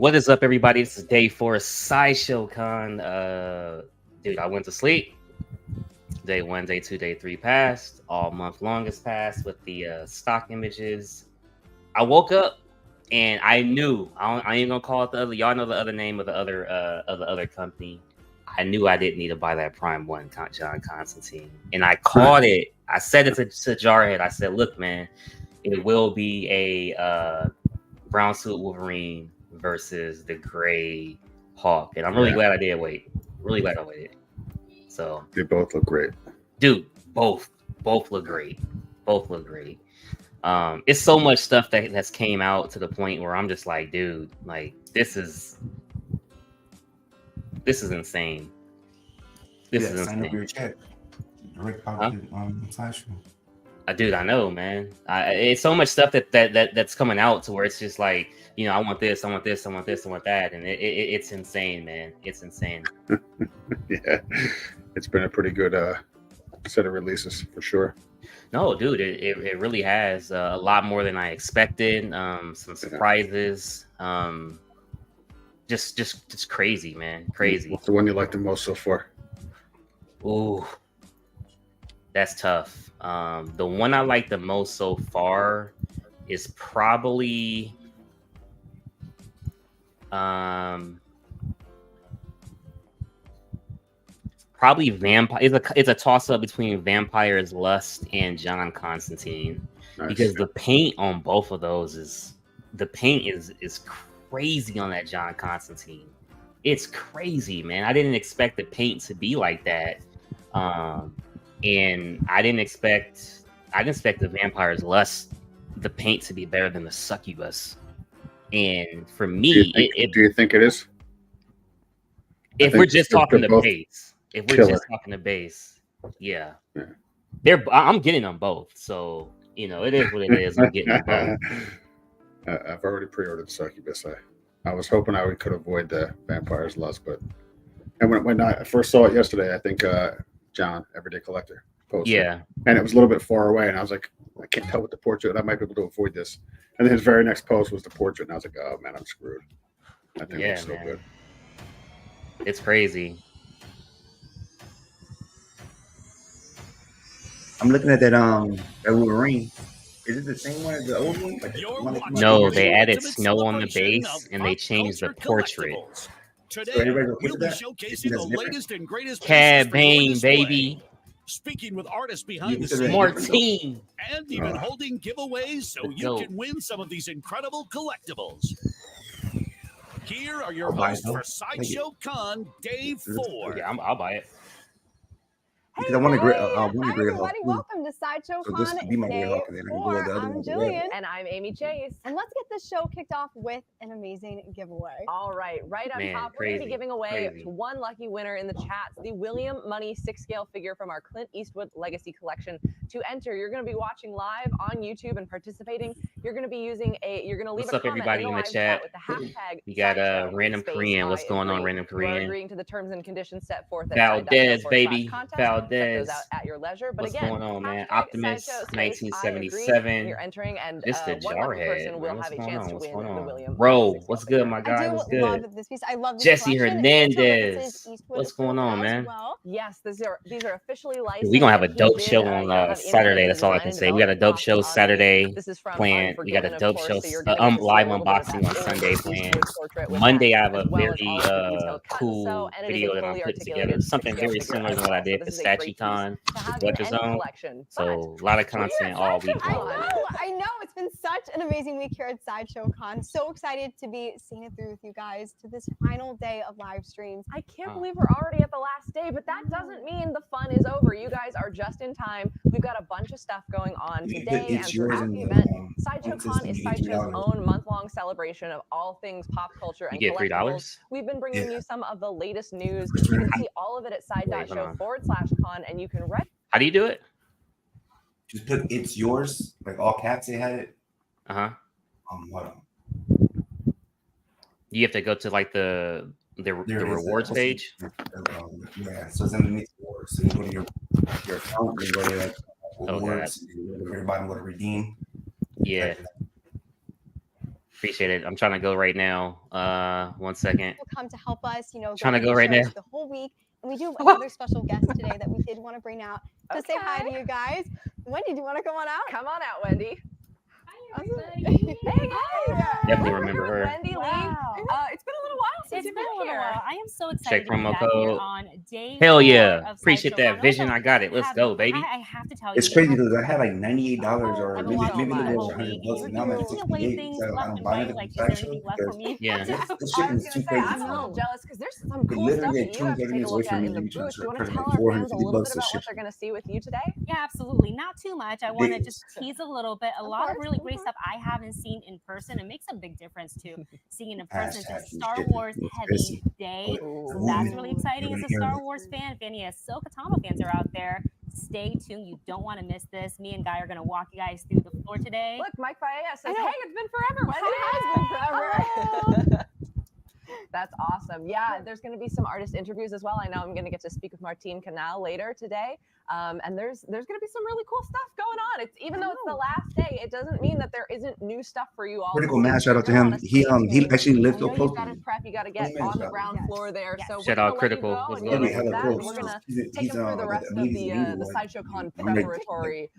What is up, everybody? This is day 4 of Sideshow Con. Dude, I went to sleep. Day 1, day 2, day 3 passed. All month long has passed with the stock images. I woke up and I knew I ain't gonna call it the other. Y'all know the other name of the other company. I knew I didn't need to buy that Prime 1 John Constantine, and I called it. I said it to Jarhead. I said, "Look, man, it will be a brown suit Wolverine versus the gray Hawk," and I'm really glad I did wait. Really glad I waited. So they both look great, dude. Both look great. Both look great. It's so much stuff that's came out to the point where I'm just like, dude, like this is insane. This is insane. Sign up your check. Sideshow. Dude, I know, man. It's so much stuff that's coming out to where it's just like, you know, I want this, I want this, I want this, I want that, and it's insane, man. It's insane. Yeah, it's been a pretty good set of releases for sure. No, dude, it really has a lot more than I expected. Some surprises. Just crazy, man. Crazy. What's the one you like the most so far? Ooh, that's tough. The one I like the most so far is probably Vampire. It's a toss up between Vampire's Lust and John Constantine. Nice. Because the paint on both of those is crazy on that John Constantine. It's crazy, man. I didn't expect the paint to be like that. And I didn't expect the Vampire's Lust, the paint, to be better than the Succubus. And for me, do you think it is? If we're just talking the base, yeah. I'm getting them both. So you know, it is what it is. I'm getting them both. I've already pre-ordered Succubus. I was hoping I could avoid the Vampire's Lust, but when I first saw it yesterday, I think John, Everyday Collector, posted. Yeah. And it was a little bit far away, and I was like, I can't tell with the portrait. I might be able to avoid this. And then his very next post was the portrait, and I was like, oh man, I'm screwed. I think it's so good. It's crazy. I'm looking at that Wolverine. Is it the same one as the old one? No, they added snow on the base and they changed the portrait. Today, we'll be showcasing the latest and greatest Cad Bane, baby. Speaking with artists behind the scenes. Smart team. And even holding giveaways so you can win some of these incredible collectibles. Here are your hosts for Sideshow Con Day 4. Yeah, I'll buy it. Hey, I want to everybody, welcome to Sideshow Con Day 4. I'm Jillian. And I'm Amy Chase. And let's get this show kicked off with an amazing giveaway. All right, right on top, we're going to be giving away to one lucky winner in the chat the William Money 6-scale figure from our Clint Eastwood Legacy Collection. To enter, you're going to be watching live on YouTube and participating. You're going to be using you're going to leave a comment everybody in the chat with the hashtag. You got Random Korean. What's going on, Random Korean? Agreeing to the terms and conditions set forth at Valdez, baby. Valdez. Those out at your leisure. But what's again, going on, man? Optimus 1977. You're entering, and this the Jarhead. Will have a chance to win the William. Bro, what's good, my guy? What's good? Love this piece. I love this Jesse Hernandez. What's going on, man? Yes, these are officially licensed. We're gonna have a dope show on Saturday. That's all I can say. We got a dope show Saturday planned. We got a dope show live unboxing on Sunday planned. Monday I have a very cool video that I'm putting together. Something very similar to what I did for StatueCon with Zone. So a lot of content all week long. I know. It's been such an amazing week here at Sideshow Con. So excited to be seeing it through with you guys to this final day of live streams. I can't believe we're already at the last day, but that doesn't mean the fun is over. You guys are just in time. We've got a bunch of stuff going on today and throughout the event. Sideshow Con is Sideshow's own month-long celebration of all things pop culture and collectibles. We've been bringing you some of the latest news. You can see all of it at side.show/con, and you can read. How do you do it? Just put "It's yours," like all caps. They had it. What? You have to go to like the rewards page. Yeah, so it's underneath rewards. So you go to your account, you go to like rewards, you go to the very bottom, go to redeem. Yeah. Appreciate it. I'm trying to go right now. 1 second. Will come to help us, Trying to go right now the whole week. And we do have another special guest today that we did want to bring out to say hi to you guys. Wendy, do you want to come on out? Come on out, Wendy. Hey, Definitely remember her. Wendy Lee. It's been a little while since you've been here. I am so excited Check promo to be back here code. on day Hell 4 yeah. of Appreciate Sideshow that Con. vision. Also, I got it. Let's go, baby. I have to tell you. It's crazy because I had like $98 or I've maybe been watching maybe the it was whole week. $100 You're and now I'm at giving away 58. things So left I'm and buying right. it Like, is at there Sideshow anything left for me? Yeah. this I shit was is gonna too say, crazy. I'm a little jealous because there's some It cool stuff literally that you have to take a away look from at me. in the You booth. Do you want to charge tell like our fans a little bit $450 about to what ship. they're going to see with you today? Yeah, absolutely. Not too much. I want to Days. just tease a little bit. A lot of really great stuff I haven't seen in person. It makes a big difference too. Seeing it in person. It's a Hashtag Star shit. Wars heavy Listen. day. So Ooh. that's really exciting You're as a gonna hear Star it. Wars fan. If any Ahsoka fans are out there, stay tuned. You don't want to miss this. Me and Guy are going to walk you guys through the floor today. Look, Mike Baez says, I know. hey, it's been forever, Wendy. It has been forever. That's awesome. Yeah, there's going to be some artist interviews as well. I know I'm going to get to speak with Martine Canal later today. And there's going to be some really cool stuff going on. It's even though it's the last day, it doesn't mean that there isn't new stuff for you all. Critical Mass, shout out to him. He actually lived I so know close you've to got me. his prep. You got to get 20 minutes on the out. ground Yes. floor there. Yes. So Shout we're out gonna Critical. let you go What's and going get He's on? into hella that, and close. we're gonna He's take them through the rest of the Sideshow Con preparatory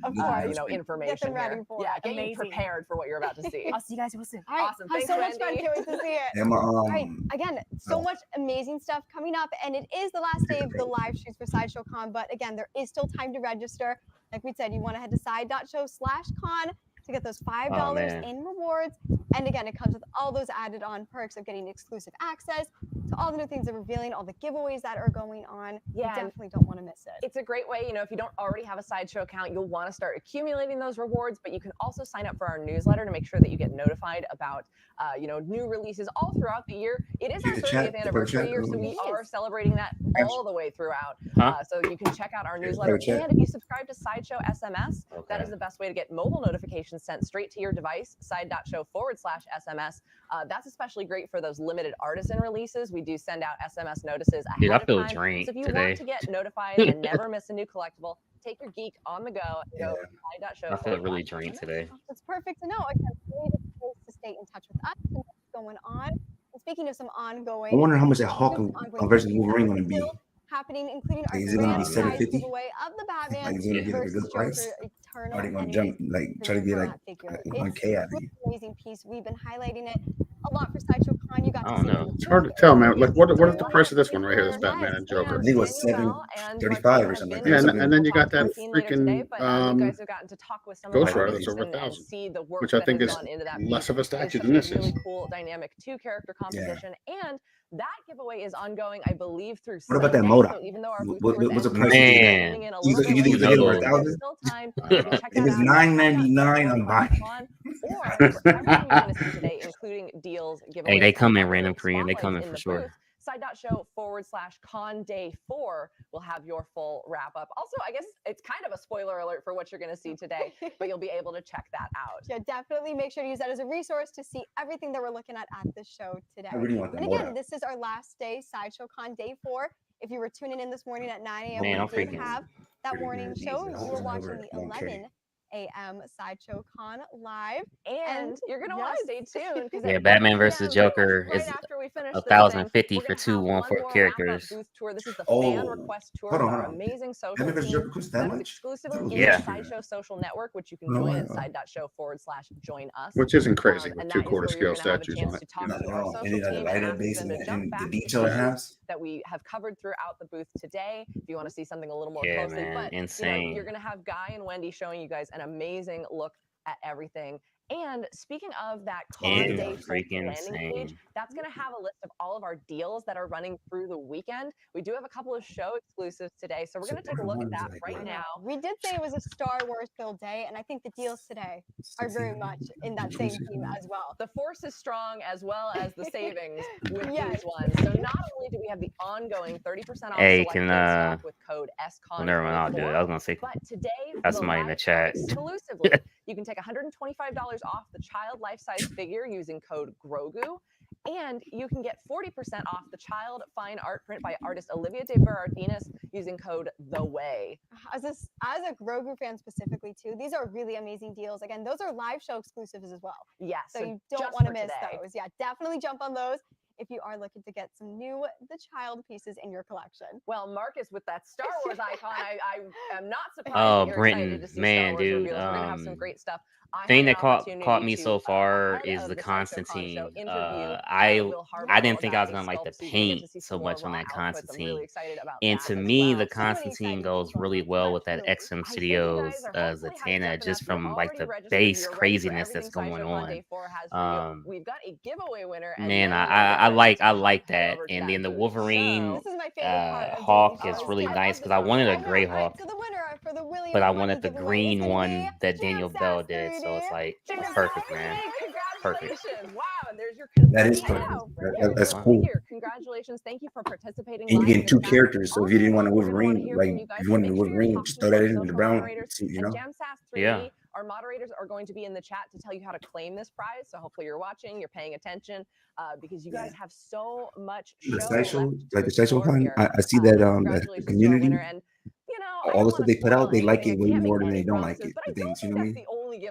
information ready here. for Yeah, it. get you Amazing. prepared for what you're about to see. I'll see you guys real soon. All right, Awesome. have Thanks, so much fun. Wendy. Can't wait to see it. And my, All right, again, so much amazing stuff coming up, and it is the last day of the live shoots for Sideshow Con. But again, there is still time to register. Like we said, you want to head to side.show/con to get those $5 in rewards. And again, it comes with all those added on perks of getting exclusive access to all the new things they're revealing, all the giveaways that are going on. Yeah, You definitely don't want to miss it. It's a great way, if you don't already have a Sideshow account, you'll want to start accumulating those rewards, but you can also sign up for our newsletter to make sure that you get notified about, new releases all throughout the year. It is our 30th anniversary year, so we are celebrating that all the way throughout. So you can check out our newsletter. And if you subscribe to Sideshow SMS, that is the best way to get mobile notifications sent straight to your device, side.show/SMS. That's especially great for those limited artisan releases. We do send out SMS notices ahead of time. Drained So if you today. want to get notified and never miss a new collectible, take your geek on the go and go to side.show. I feel really drained today. It's perfect to know. Again, really the place to stay in touch with us and what's going on. And speaking of some ongoing, I wonder how much that Hawk versus Wolverine going to be. happening, including our Is it gonna be grand prize $750? giveaway of the Batman Like, is it gonna get like a versus good price? Joker Eternal Are they gonna Enemy jump like try to get like figure. 1K out of It's you? an amazing piece. We've been highlighting it a lot for Sideshow Con. You got I to don't see know. it. It's hard to tell, man. Like, what is the price of this one right here? This Batman and Joker. I think it was $735 or something like Yeah, that. and then you got that You freaking guys have gotten to talk with some Ghost of our Rider that's artists over and 1,000, see the work which I that think has is gone into that less of a piece. statue It's than such this a really is. cool dynamic 2-character composition, and that giveaway is ongoing, I believe, through What about that Sunday. Moda? So even though our booth What's tours the end, price? Man. coming in a You little think bit it's later, over there's 1,000? still time. You can check If that it's out. $9.99, I'm buying. Or for everything you're going to see today, including deals, giveaways. Hey, they come in and random Korean. They spotlights come in in for the sure. booth, side.show/con day 4 will have your full wrap up. Also, I guess it's kind of a spoiler alert for what you're going to see today, but you'll be able to check that out. Yeah, definitely make sure to use that as a resource to see everything that we're looking at this show today. I really want that And again, Moda. this is our last day, Sideshow Con day 4. If you were tuning in this morning at 9 a.m., Man, I'm we did freaking have that morning show. You were watching the 1K. 11 a.m. Sideshow Con live. And you're going to want to stay tuned. Yeah, Batman versus Joker right is after we finish 1,050 we're for gonna two have one 1/4 more characters. wrap-up booth tour. This is the Oh, fan request tour hold on, with our hold on. amazing social Batman versus team. Joker costs that That is much? exclusively in Yeah. the Sideshow social network, which you can No, join I at know. side.show/join us. Which isn't crazy with And two that is quarter where you're scale gonna have a statues chance on to it. talk Not to at our all. social And it had a team light and up ask base them and to jump the back to detail it pieces has. that we have covered throughout the booth today. If you want to see something a little more Yeah, closely, man, but insane. you're gonna have Guy and Wendy showing you guys an amazing look at everything. And speaking of that Con Yeah, Day freaking landing page, insane. that's going to have a list of all of our deals that are running through the weekend. We do have a couple of show exclusives today, so we're going to take a look at that right now. We did say it was a Star Wars filled day, and I think the deals today are very much in that same theme as well. The force is strong as well as the savings with Yes. these ones. So not only do we have the ongoing 30% off Hey, selected can, stock with code SCON24, Never mind, I'll do it. I was gonna say but today that's for somebody in the live chat. exclusively, you can take $125 off the child life-size figure using code GROGU. And you can get 40% off the child fine art print by artist Olivia de Berardinis using code THEWAY. As a Grogu fan specifically too, these are really amazing deals. Again, those are live show exclusives as well. Yes. So you don't want to miss those. Yeah, definitely jump on those if you are looking to get some new The Child pieces in your collection. Well, Marcus, with that Star Wars icon, I am not surprised. Oh, that you're Brenton, excited to see man, Star Wars dude. reveals. We're gonna have some great stuff. Thing that caught me so far is the Constantine. I didn't think I was gonna like the paint so much on that Constantine, and to me, the Constantine goes really well with that XM Studios Zatanna, just from like the base craziness that's going on. We've got a giveaway winner. Man, I like that, and then the Wolverine Hawk is really nice because I wanted a gray Hawk, but I wanted the green one that Daniel Bell did. So it's like perfect, man. Perfect. Wow, and there's your that is perfect. That's cool. Congratulations. Thank you for participating. And you get 2 characters. So if you didn't want a Wolverine, like if you wanted a Wolverine, just throw that in the brown suit, you know? Yeah. Our moderators are going to be in the chat to tell you how to claim this prize. So hopefully you're watching, you're paying attention, because you guys have so much. The Sideshow, like the Sideshow Con, I see that the community, and, you know, all the stuff they put out, they like it way more than they don't like it. The things, you know what I mean?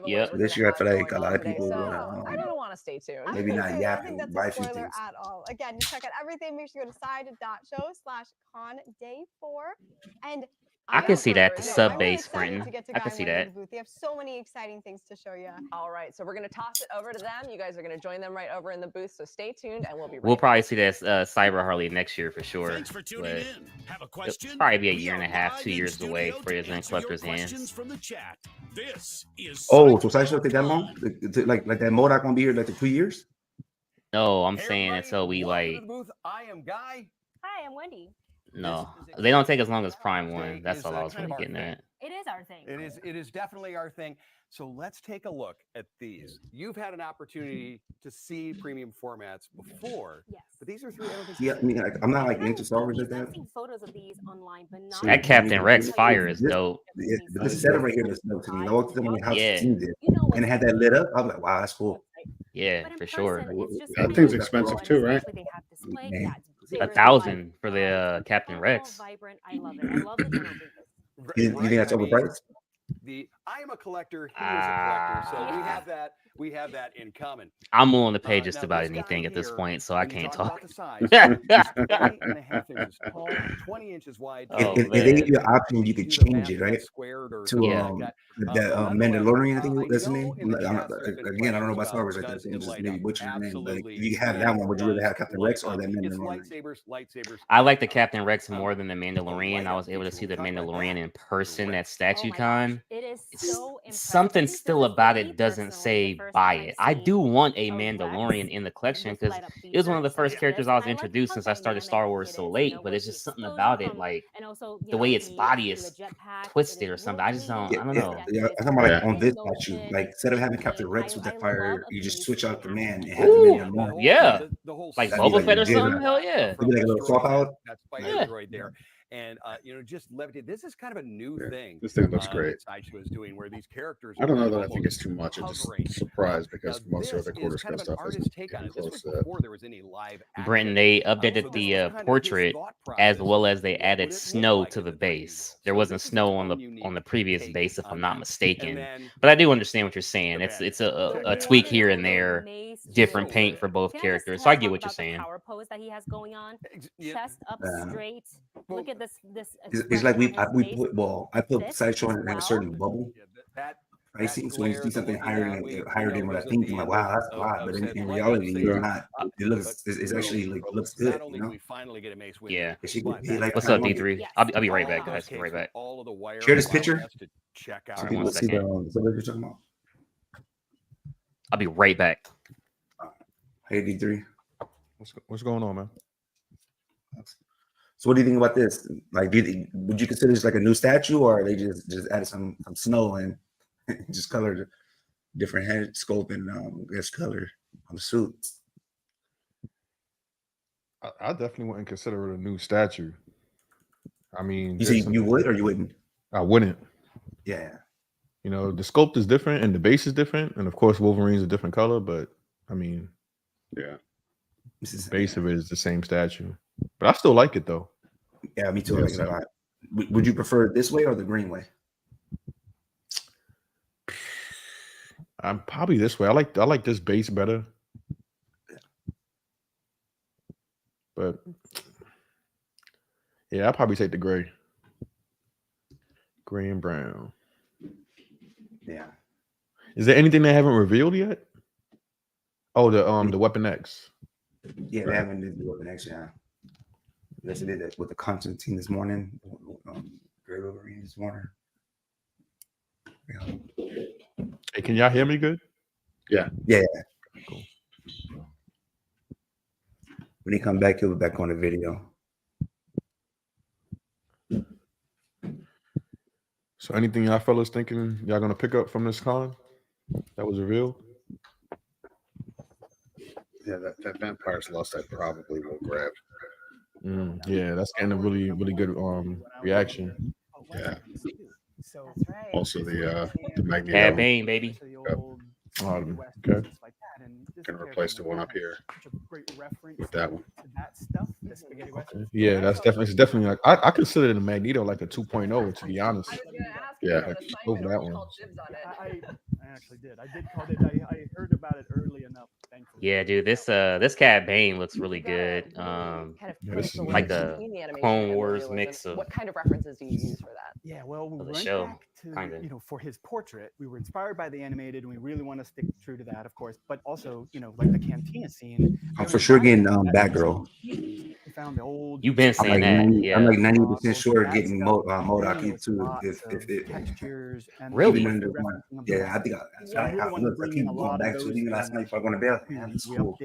Yeah. So this year, I feel like a lot of people I don't want to stay tuned. maybe not yapping, buy a few things. At all. Again, you check out everything. Make sure you go to side.show/con-day4. And I can see that, the sub base, Brenton. I can see that. They have so many exciting things to show you. All right, so we're going to toss it over to them. You guys are going to join them right over in the booth, so stay tuned, and we'll be right We'll probably see that Cyber Harley next year for sure. Thanks for tuning in. Have a question? It'll probably be a year and a half, 2 years away for it in collector's hands. From the chat. This is Oh, so Sideshow take that long? Like that MODOK gonna be here like 2 years? No, I'm saying until we like. I am Guy. Hi, I'm Wendy. No, they don't take as long as Prime One. That's all I was really getting at. It is our thing. It is definitely our thing. So let's take a look at these. You've had an opportunity to see premium formats before. Yes. But these are 3 elements. Yeah, I mean, like, I'm not like into Star Wars like that. I've seen photos of these online, but not. That Captain Rex fire is dope. Yeah, but this setup right here is dope to me. I walked in my house Yeah. and seen it, and it had that lit up. I was like, wow, that's cool. Yeah, for sure. That thing's expensive too, right? Yeah. 1,000 for the Captain Rex. Vibrant. I love it. I love the general You think that's overpriced? I am a collector. He is a collector. So we have that in common. I'm willing to pay just about anything at this point, so I can't talk. 8.5 inches tall, 20 inches wide. If they give you an option, you could change it, right? To the Mandalorian, I think that's the name. Again, I don't know about Star Wars like that. So just maybe butcher the name. Like, if you have that one, would you rather have Captain Rex or that Mandalorian? I like the Captain Rex more than the Mandalorian. I was able to see the Mandalorian in person at StatueCon. It is so something still about it doesn't say buy it. I do want a Mandalorian in the collection because it was one of the first characters I was introduced since I started Star Wars so late, but it's just something about it, like the way its body is twisted or something. I just don't know. Yeah, I'm talking about like on this statue, like instead of having Captain Rex with that fire, you just switch out the man and have the Mandalorian. Yeah, like Boba Fett or something. Hell yeah. Maybe like a little swap out. That's right there. And just levitated. This is kind of a new thing. This thing looks great. Sideshow is doing where these characters. I don't know that I think it's too much. I'm just surprised because most of the quarter scale stuff isn't even close to that. There was any live. Brenton, they updated the portrait as well as they added snow to the base. There wasn't snow on the previous base, if I'm not mistaken. But I do understand what you're saying. It's a tweak here and there, different paint for both characters. So I get what you're saying. Power pose that he has going on, chest up straight. Look at this. It's like I put Sideshow in a certain bubble. I see, so when you see something higher than what I think, I'm like, wow, that's a lot. But in reality, it's not. It looks, it's actually like looks good, you know? Yeah. Like, what's up, D3? I'll be right back, guys. Be right back. Share this picture. So people see the you're talking about. I'll be right back. Hey, D3. What's going on, man? So what do you think about this? Like, would you consider this like a new statue, or they just added some snow and just colored different head sculpt and color on the suit? I definitely wouldn't consider it a new statue. I mean, you say you would or you wouldn't? I wouldn't. Yeah. You know, the sculpt is different and the base is different, and of course Wolverine's a different color, but I mean, yeah. base of it is the same statue, but I still like it though. Yeah, me too. I like it a lot. Would you prefer it this way or the green way? I'm probably this way. I like this base better. But yeah, I'll probably take the gray. Gray and brown. Yeah. Is there anything they haven't revealed yet? Oh, the Weapon X. Yeah, they haven't did the Weapon X, yeah. They did that with the Constantine this morning. Gray Wolverine this morning. Yeah. Hey, can y'all hear me good? Yeah. Yeah. Cool. When he come back, he'll be back on the video. So anything y'all fellas thinking y'all gonna pick up from this con that was revealed? Yeah, that Vampire's Lost I probably will grab. Yeah, that's getting a really, really good reaction. Yeah. That's right. Also the Magneto. Cad Bane, baby. Okay. Gonna replace the one up here with that one. Yeah, it's definitely like I consider the Magneto like a 2.0 to be honest. Yeah, over that one. I actually did. I did call it. I heard about it early enough. Thankfully. Yeah, dude, this Cad Bane looks really good. Like the Clone Wars mix of what kind of references do you use for that? Yeah, well, we went show, back to for his portrait. We were inspired by the animated, and we really want to stick true to that, of course. But also, like the cantina scene. I'm for sure getting Batgirl. We found the old. You've been saying that. Yeah. I'm like 90% sure getting MODOK too. If textures and really, yeah, I think I keep going back to it even last night. If I want to bed, it's cool.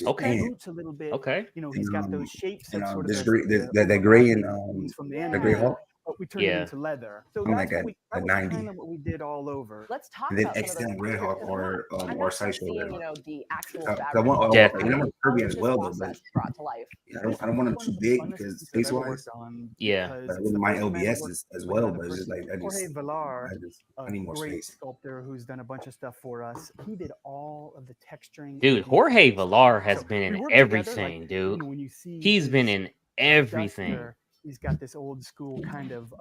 Okay. A little bit. Okay. He's got those shapes. And this gray, that gray and the gray Hulk. But we turned it into leather. So that's like that was 90. kind of what we did all over. Let's talk and then about XM Red Hawk or Sideshow Red Hawk. The actual I want Kirby as well though, but brought to life. I don't want them too big because space wise. Yeah. But I wouldn't mind LBS as well, but it's just like Jorge Villar, I need more great space. sculptor who's done a bunch of stuff for us. He did all of the texturing. Dude, Jorge Villar has been in everything, dude. He's been in everything. He's got this old school kind of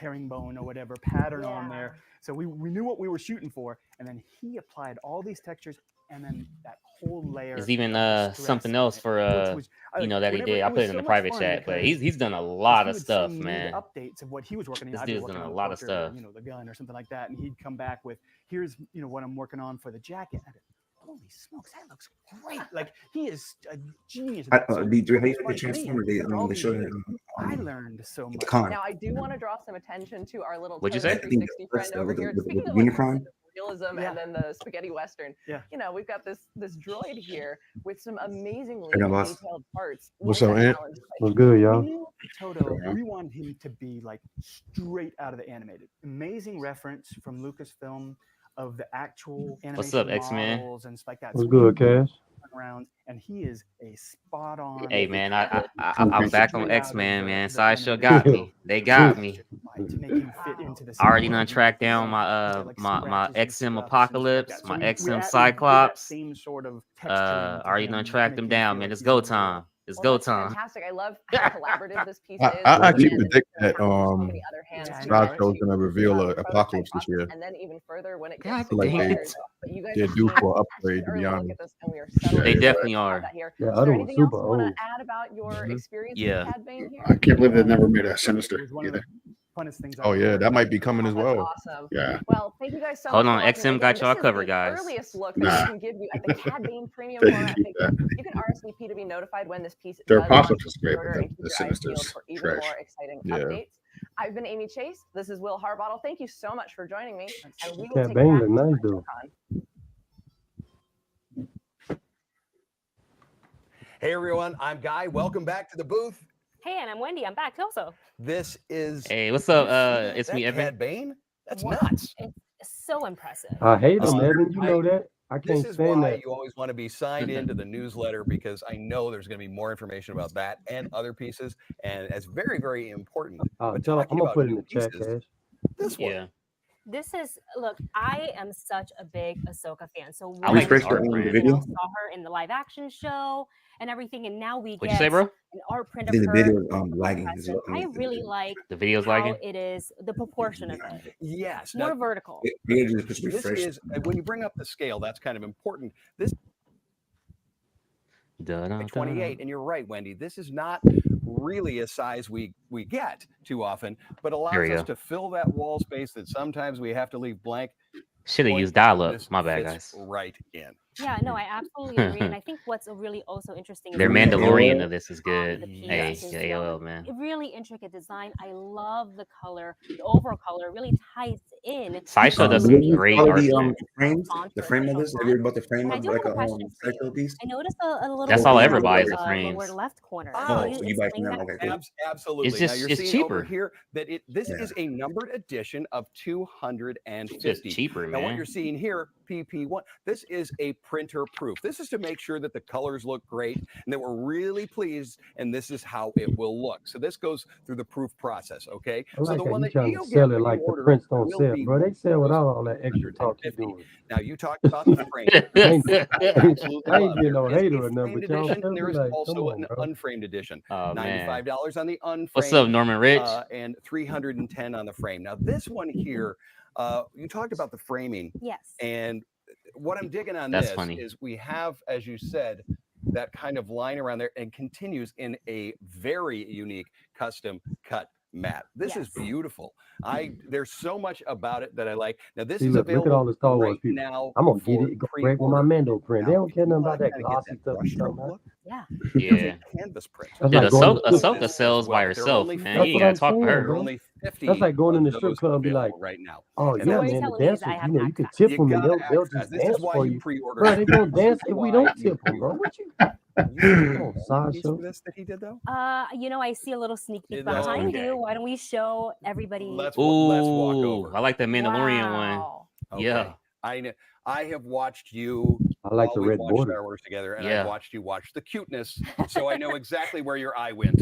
herringbone or whatever pattern on there. So we knew what we were shooting for, and then he applied all these textures, and then that whole layer. There's even something else for that he did. I put it in the private chat, but he's done a lot of stuff, man. Updates of what he was working on. This dude's done a lot of stuff. The gun or something like that, and he'd come back with, here's what I'm working on for the jacket. Holy smokes, that looks great! Like he is a genius. How you the Transformer? They showed it. I learned so much. Now I do want to draw some attention to our little What'd you say? 360 friend over here. Speaking of realism and then the spaghetti western. Yeah. We've got this droid here with some amazingly Hey, detailed parts. What's up, Ant? What's good, y'all? Toto, we want him to be like straight out of the animated. Amazing reference from Lucasfilm of the actual animation. What's up, X-Man? Models and stuff like that. What's good, Cash? Around, and he is a spot on. Hey man, I'm back on X-Man, man. Sideshow got me. They got me. I already done tracked down my my XM Apocalypse, my XM Cyclops. Already done tracked them down, man. It's go time. It's go time. Fantastic. I love how collaborative this piece is. I actually predict that Sideshow's gonna reveal an Apocalypse this year. And then even further when it gets they're due for an upgrade, to be honest. They definitely are. Yeah, I don't want super old. Add about your experience Yeah. with Cad Bane here? I can't believe they never made a Sinister either. Oh yeah, that might be coming as well. Awesome. Yeah. Well, thank you guys so Hold much. on, XM got y'all covered, guys. Earliest look that we can give you at the Cad Bane premium format. You can RSVP to be notified when this piece Their does Apocalypse launch is great, order but and keep the your eyes Sinister's peeled for even trash. more exciting Yeah. updates. I've been Amy Chase. This is Will Harbottle. Thank you so much for joining me. And we will Cad take Bane back look to nice, though. Hey everyone, I'm Guy. Welcome back to the booth. Hey, and I'm Wendy. I'm back also. This is. Hey, what's up? It's me, Evan. Cad Bane. That's Wow. nuts. It's so impressive. I hate him, Evan. You know that. I can't This is stand why that. you always want to be signed into the newsletter, because I know there's going to be more information about that and other pieces, and it's very, very important. Oh, But tell him, talking I'm gonna about put it in new the chat, pieces, Cash. This one. Yeah. This is look. I am such a big Ahsoka fan. So I when like this art we, print. you video? know, saw her in the live action show and everything, and now we What'd you get say, bro? an art print I of think the her. video is lagging. I really like The video's how lagging. it is, the proportion of it. Yes. More Now, vertical. this is when you bring up the scale. That's kind of important. This 28, and you're right, Wendy. This is not really a size we get too often, but allows There we us go. to fill that wall space that sometimes we have to leave blank. Should have Boy, used dial-up. this My bad, fits guys. right in. Yeah, no, I absolutely agree. And I think what's really also interesting is Their the Mandalorian design of this is on good. the piece Hey, is, yeah, you know, AOL, man. a really intricate design. I love the color. The overall color really ties in. Sideshow does Do some you use great quality art. frames? Font The for frame of Sideshow this? Have Con. you ever bought the frame And I of do like have a a question for Sideshow you. piece? I noticed a little That's bit all in ever the buys is lower frames. left corner. Oh, Can you so you buy explain from that? them? Okay, cool. Absolutely. It's Now just you're it's seeing cheaper. over here that this Yeah. is a numbered edition of 250. It's just cheaper, Now what man. you're seeing here, PP1, this is a printer proof. This is to make sure that the colors look great and that we're really pleased, and this is how it will look. So this goes through the proof process, okay? I So like the how one you that trying to you'll get sell it when you like the order prints don't will sell, be bro. They sell without all that extra talk you 150. doing. Now you talked about the frame. I ain't, Absolutely I ain't love. being no There is hater a or nothing, framed but y'all edition. still There be is like, come also on, an bro. unframed edition. Oh man. $95 on the unframed. What's up, Norman Rich? And $310 on the frame. Now this one here, you talked about the framing. Yes. And what I'm digging on That's this funny. is we have, as you said, that kind of line around there and continues in a very unique custom cut mat. This is beautiful. There's so much about it that I like. Now this See, is look at all available the Star Wars right people. now. I'm gonna get for it, go right with my pre-order. Mando print. They Now, don't care if you nothing wanna about that kinda get glossy that stuff you brushstroke talking about. look, Yeah. here's Yeah. a canvas print. That's Dude, like going to Ahsoka the strip. sells by There are herself, only man. That's You what ain't I'm gotta talk to saying, There are her. bro. only 50 That's like going of in the strip those club and be like, available right now. oh And So yeah, what you're man, the telling me is dancers, I have you know, to you could access. tip You them and gotta they'll access. just This is dance why for you you. pre-order. Bro, they gonna This dance is if we why don't you tip them, bro. pre-order. What you? You see Come on, the piece Sideshow. for this that he did though? You know, I see a little sneak peek That's behind okay. you. Why don't we show everybody? Let's walk Ooh, over. I like the Mandalorian Wow. Okay. Yeah. I have watched you I like while the we red watched border. Star Wars together, and Yeah. I've watched you watch the cuteness, so I know exactly where your eye went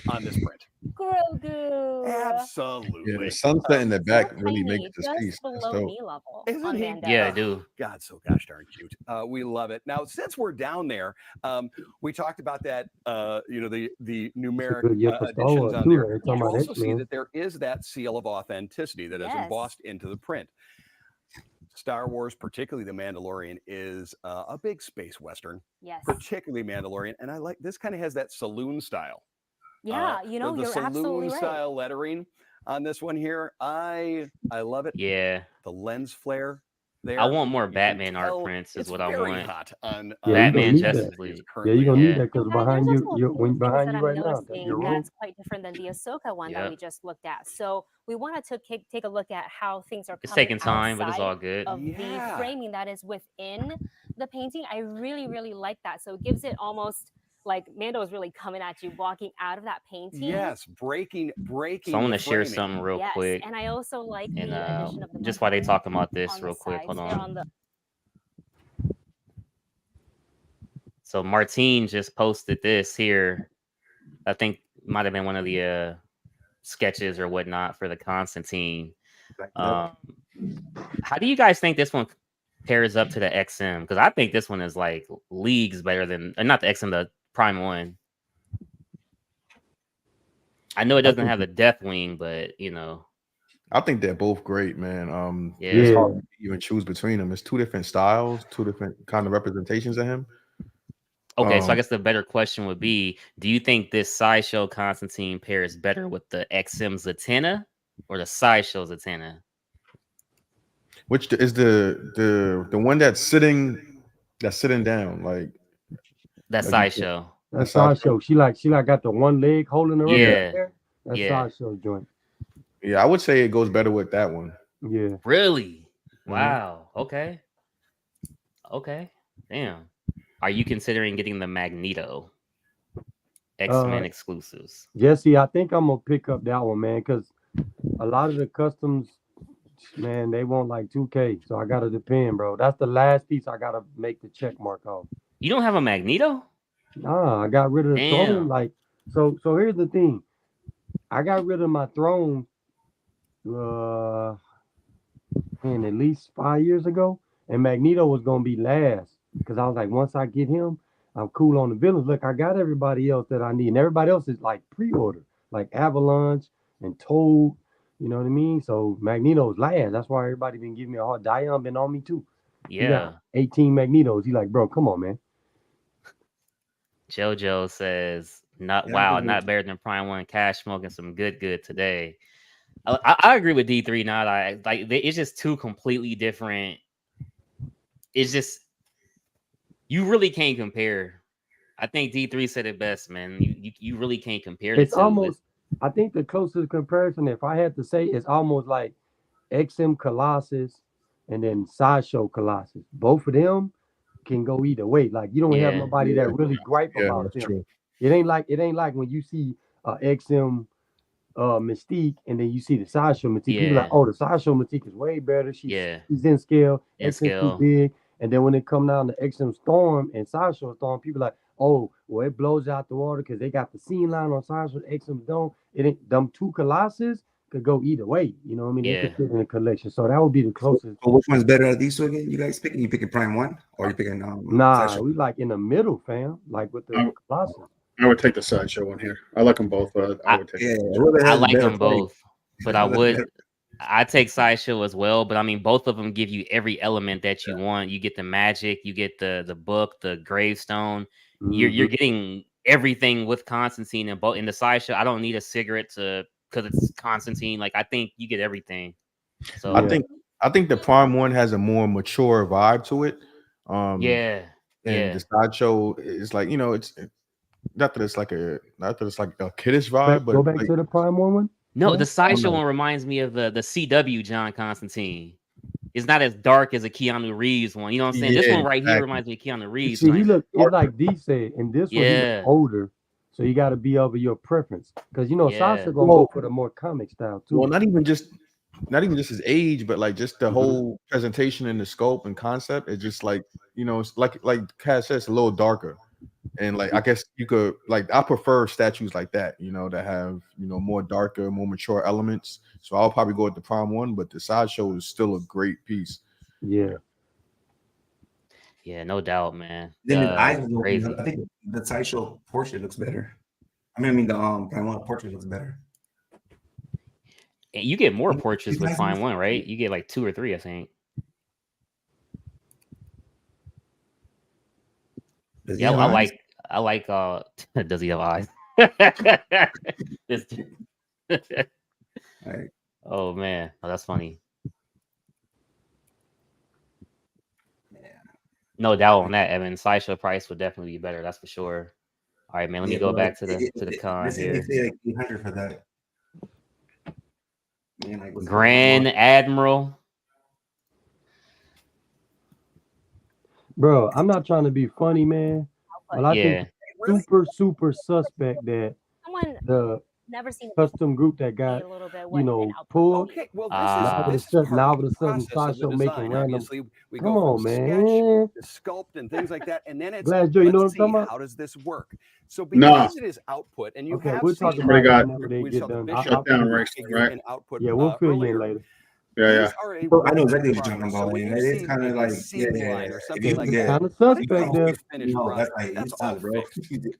on this print. Grogu. Absolutely. Yeah, the sunset in the back So really tiny, makes this just piece. That's below dope. knee level Isn't on he? Mando. Yeah, I do. God, so gosh darn cute. We love it. Now, since we're down there, we talked about that. The It's a numeric good year for Star additions Wars on too. there. They're You talking about also see X-Men. that there is that seal of authenticity that is Yes. embossed into the print. Star Wars, particularly The Mandalorian, is a big space western. Yes. Particularly Mandalorian, and I like this. Kind of has that saloon style. Yeah, you know, the you're saloon absolutely right. style lettering on this one here. I love it. Yeah. The lens flare there. I want more You can Batman art tell prints is it's what I very want. hot on Yeah, you gonna Batman need Justice that. League. Yeah, currently you gonna on. need that because Well, guys, behind there's you, also a you're few things behind that you I'm right now. noticing Your room. that's quite different than the Ahsoka one that Yep. we just looked at. So we wanted to take a look at how things are It's coming taking time, but it's outside all good. of the Yeah. framing that is within the painting. I really, really like that. So it gives it almost like Mando is really coming at you, walking out of that painting. Yes, breaking. So I want the to share framing. something real Yes, quick. and I also like And the addition of the just while they mushroom talking about this on real the quick, sides hold there on. on the So Martine just posted this here. I think might have been one of the sketches or whatnot for the Constantine. How do you guys think this one pairs up to the XM? Because I think this one is like leagues better than, not the XM, the Prime one. I know it doesn't have the Deathwing, but you know. I think they're both great, man. Yeah. It's hard to even choose between them. It's two different styles, two different kind of representations of him. Okay, so I guess the better question would be, do you think this Sideshow Constantine pairs better with the XM Zatanna or the Sideshow Zatanna? Which is the one that's sitting down, like that Sideshow. That's Sideshow. She like got the one leg holding her up there. That's Sideshow joint. Yeah, I would say it goes better with that one. Yeah. Really? Wow. Okay. Damn. Are you considering getting the Magneto X-Men exclusives? Jesse, I think I'm gonna pick up that one, man, because a lot of the customs, man, they want like 2K. So I gotta depend, bro. That's the last piece I gotta make the check mark off. You don't have a Magneto? Nah, I got rid of the throne. Like, so here's the thing. I got rid of my throne. and at least 5 years ago, and Magneto was gonna be last because I was like, once I get him, I'm cool on the villains. Look, I got everybody else that I need, and everybody else is like pre-order, like Avalanche and Toad. You know what I mean? So Magneto's last. That's why everybody been giving me a hard. Dion been on me too. He got 18 Magnetos. He like, bro, come on, man. JoJo says, "Not wow, not better than Prime One. Cash smoking some good today." I agree with D3. Not it's just two completely different. It's just you really can't compare. I think D3 said it best, man. You really can't compare the It's two. almost. I think the closest comparison, if I had to say, is almost like XM Colossus and then Sideshow Colossus. Both of them can go either way. Like you don't have nobody that really gripe about them. True. It ain't like when you see XM Mystique and then you see the Sideshow Mystique. People like, oh, the Sideshow Mystique is way better. She's in scale. XM too big. And then when it come down to XM Storm and Sideshow Storm, people like, oh, well, it blows out the water because they got the scene line on Sideshow. XM don't. It ain't them two Colossus could go either way. You know what I mean? They could fit in the collection. So that would be the closest. So which one's better out of these two again? You guys picking? You picking Prime One or you picking Nah, we like in the middle, fam. Like with the Colossus. I would take the Sideshow one here. I like them both, but I would take I like them both, but I take Sideshow as well. But I mean, both of them give you every element that you want. You get the magic, you get the book, the gravestone. You're getting everything with Constantine and both in the Sideshow. I don't need a cigarette because it's Constantine. Like I think you get everything. So I think the Prime One has a more mature vibe to it. And the Sideshow is like, it's not that it's like a kiddish vibe, but go back to the Prime one. No, the Sideshow one reminds me of the CW John Constantine. It's not as dark as a Keanu Reeves one. You know what I'm saying? This one right here reminds me of Keanu Reeves. See, he look like D said, and this one he look older. So you got to be over your preference, because Sasha gonna go for the more comic style too. Well, not even just his age, but like just the whole presentation and the scope and concept. It's just like it's like Cass says, a little darker, and like I guess you could I prefer statues like that, that have more darker, more mature elements. So I'll probably go with the Prime One, but the Sideshow is still a great piece. Yeah, no doubt, man. Then I think the Sideshow portrait looks better. I mean the Prime One portrait looks better. And you get more portraits with Prime One, right? You get like 2 or 3, I think. Yeah, I like does he have eyes? Right. Oh man, that's funny. No doubt on that, Evan. Sideshow price would definitely be better, that's for sure. All right, man. Let me go back to the con here. Like 800 for that. Man, Grand Admiral. Bro, I'm not trying to be funny, man. But I think super suspect that the custom group that got pulled. Okay, well, this is now all of a sudden Sideshow making random. We Come go on, from man. sketch to sculpt and things like that, and then it's Glass Joe, you know what I'm talking about? How does this work? So because it is output, and you have we'll talk seen about got whenever they get done. shut down right? Output, Yeah, we'll fill you in later. Yeah. I know exactly what you're talking about. It's kind of like or something like Kind that. of suspect there. That's all, bro.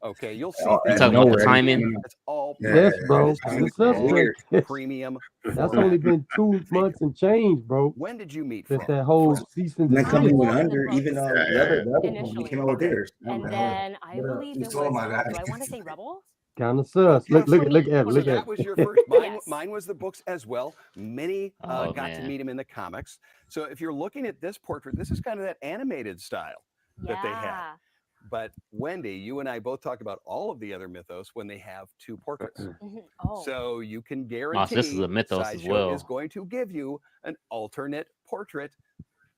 Okay, you'll see. You talking about the timing? That's all. Yes, bro. Kind of suspect. Premium. That's only been 2 months and change, bro. When did you meet? Since that whole season. Then coming with under, even the other Initially, came out with theirs. and then I believe it was. Do I want to say Rebels? Kind of sus. Look at So that was your first. Mine was the books as well. Many got to meet him in the comics. So if you're looking at this portrait, this is kind of that animated style that they had. But Wendy, you and I both talk about all of the other mythos when they have 2 portraits. So you can guarantee this is a mythos as well. is going to give you an alternate portrait.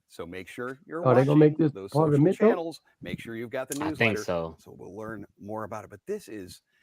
So make sure you're they're gonna make this those part of the social mythos? channels. Make sure you've got the newsletter. I think so. So we'll learn more about it. But this is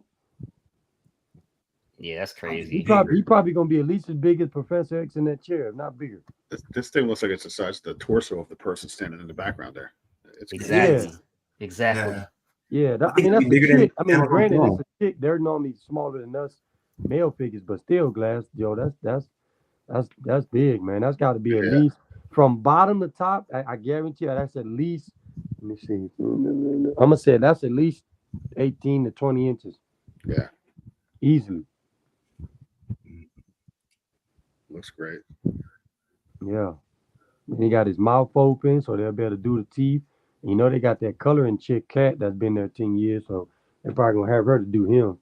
bro. Yeah, that's crazy. He probably gonna be at least as big as Professor X in that chair, if not bigger. This thing looks like it's the size of the torso of the person standing in the background there. It's exactly. Exactly. Yeah, I mean that's a chick. I mean, granted, it's a chick. They're normally smaller than us male figures, but still, Glass, yo, that's big, man. That's got to be at least from bottom to top. I guarantee you, that's at least. Let me see. I'm gonna say that's at least 18 to 20 inches. Yeah, easily. Looks great. Yeah. And he got his mouth open, so they'll be able to do the teeth. You know, they got that coloring chick, Cat, that's been there 10 years, so they're probably gonna have her to do him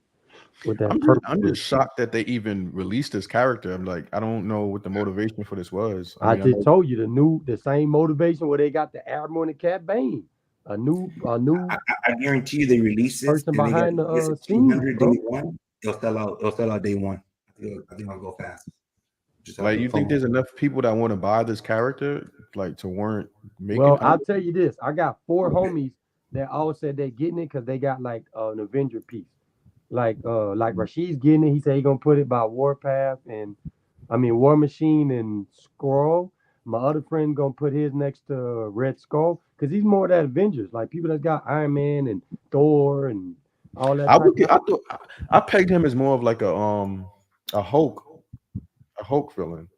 with that. I'm just shocked that they even released this character. I'm like, I don't know what the motivation for this was. I just told you the same motivation where they got the Admiral and the Cat Bane. I guarantee you they release this person behind the scenes, 200 bro. day one. It'll sell out. It'll sell out day one. I think I'll go fast. Like, you think there's enough people that want to buy this character, like, to warrant making? Well, I'll tell you this: I got 4 homies that all said they're getting it because they got like an Avenger piece. Like Rashid's getting it. He said he's gonna put it by Warpath and War Machine and Skrull. My other friend gonna put his next to Red Skull because he's more of that Avengers, like people that got Iron Man and Thor and all that. I pegged him as more of like a Hulk villain.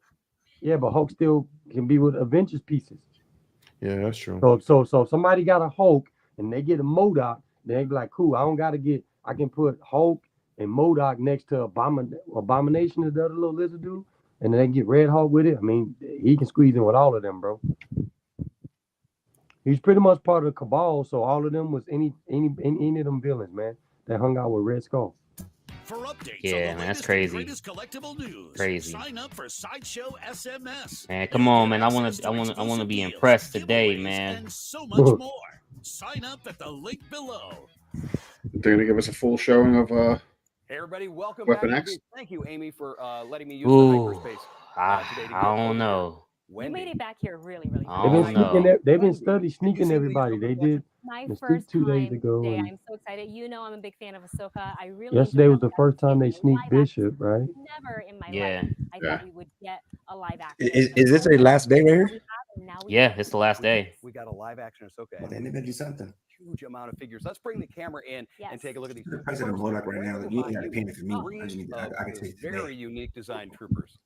Yeah, but Hulk still can be with Avengers pieces. Yeah, that's true. So if somebody got a Hulk and they get a MODOK, they be like, cool. I can put Hulk and MODOK next to Abomination, is the other little lizard dude, and then they get Red Hulk with it. I mean, he can squeeze in with all of them, bro. He's pretty much part of the Cabal, so all of them was any of them villains, man, that hung out with Red Skull. For updates yeah, on the man, that's latest and crazy. greatest collectible news, Crazy. sign up for Sideshow SMS. Man, come on, man. I want to be impressed today, man. And so much more. Sign up at the link below. They're gonna give us a full showing of Hey everybody, welcome Weapon back. X. Thank you, Amy, for letting me use the hyperspace today. To I don't know. You made it back here really, really They've been sneaking everybody. They did my Mystique first 2 days time ago. today. and I'm so excited. You know I'm a big fan of Ahsoka. I really yesterday enjoyed was the first time they sneaked Bishop, right? Never in my Yeah. life I thought we would get a live action. Is this a last day right here? Yeah, it's the last day. We got a live action Ahsoka. Well, then they better do something. Huge amount of figures. Let's bring the camera in and take a look at these. The price of the MODOK right now, you ain't got to pay it for me. I just need I can take very unique design troopers.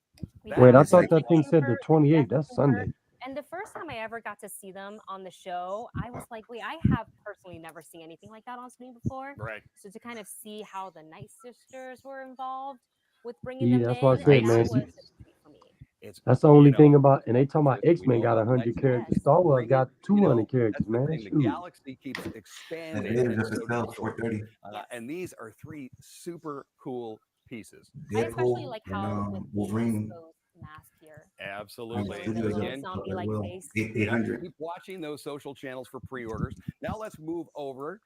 Wait, I thought that thing said the 28th. That's Sunday. And the first time I ever got to see them on the show, I was like, wait, I have personally never seen anything like that on screen before. Right. So to kind of see how the Night Sisters were involved with bringing them That's in, what I said, man. that was a treat for me. That's the only thing about, and they talking about X-Men got 100 characters. Star Wars got 200 characters, man. The galaxy keeps expanding. And these are 3 super cool pieces. I especially like how with Wolverine mask here. Absolutely. Again, zombie-like face. 800. Keep watching those social channels for pre-orders. Now let's move over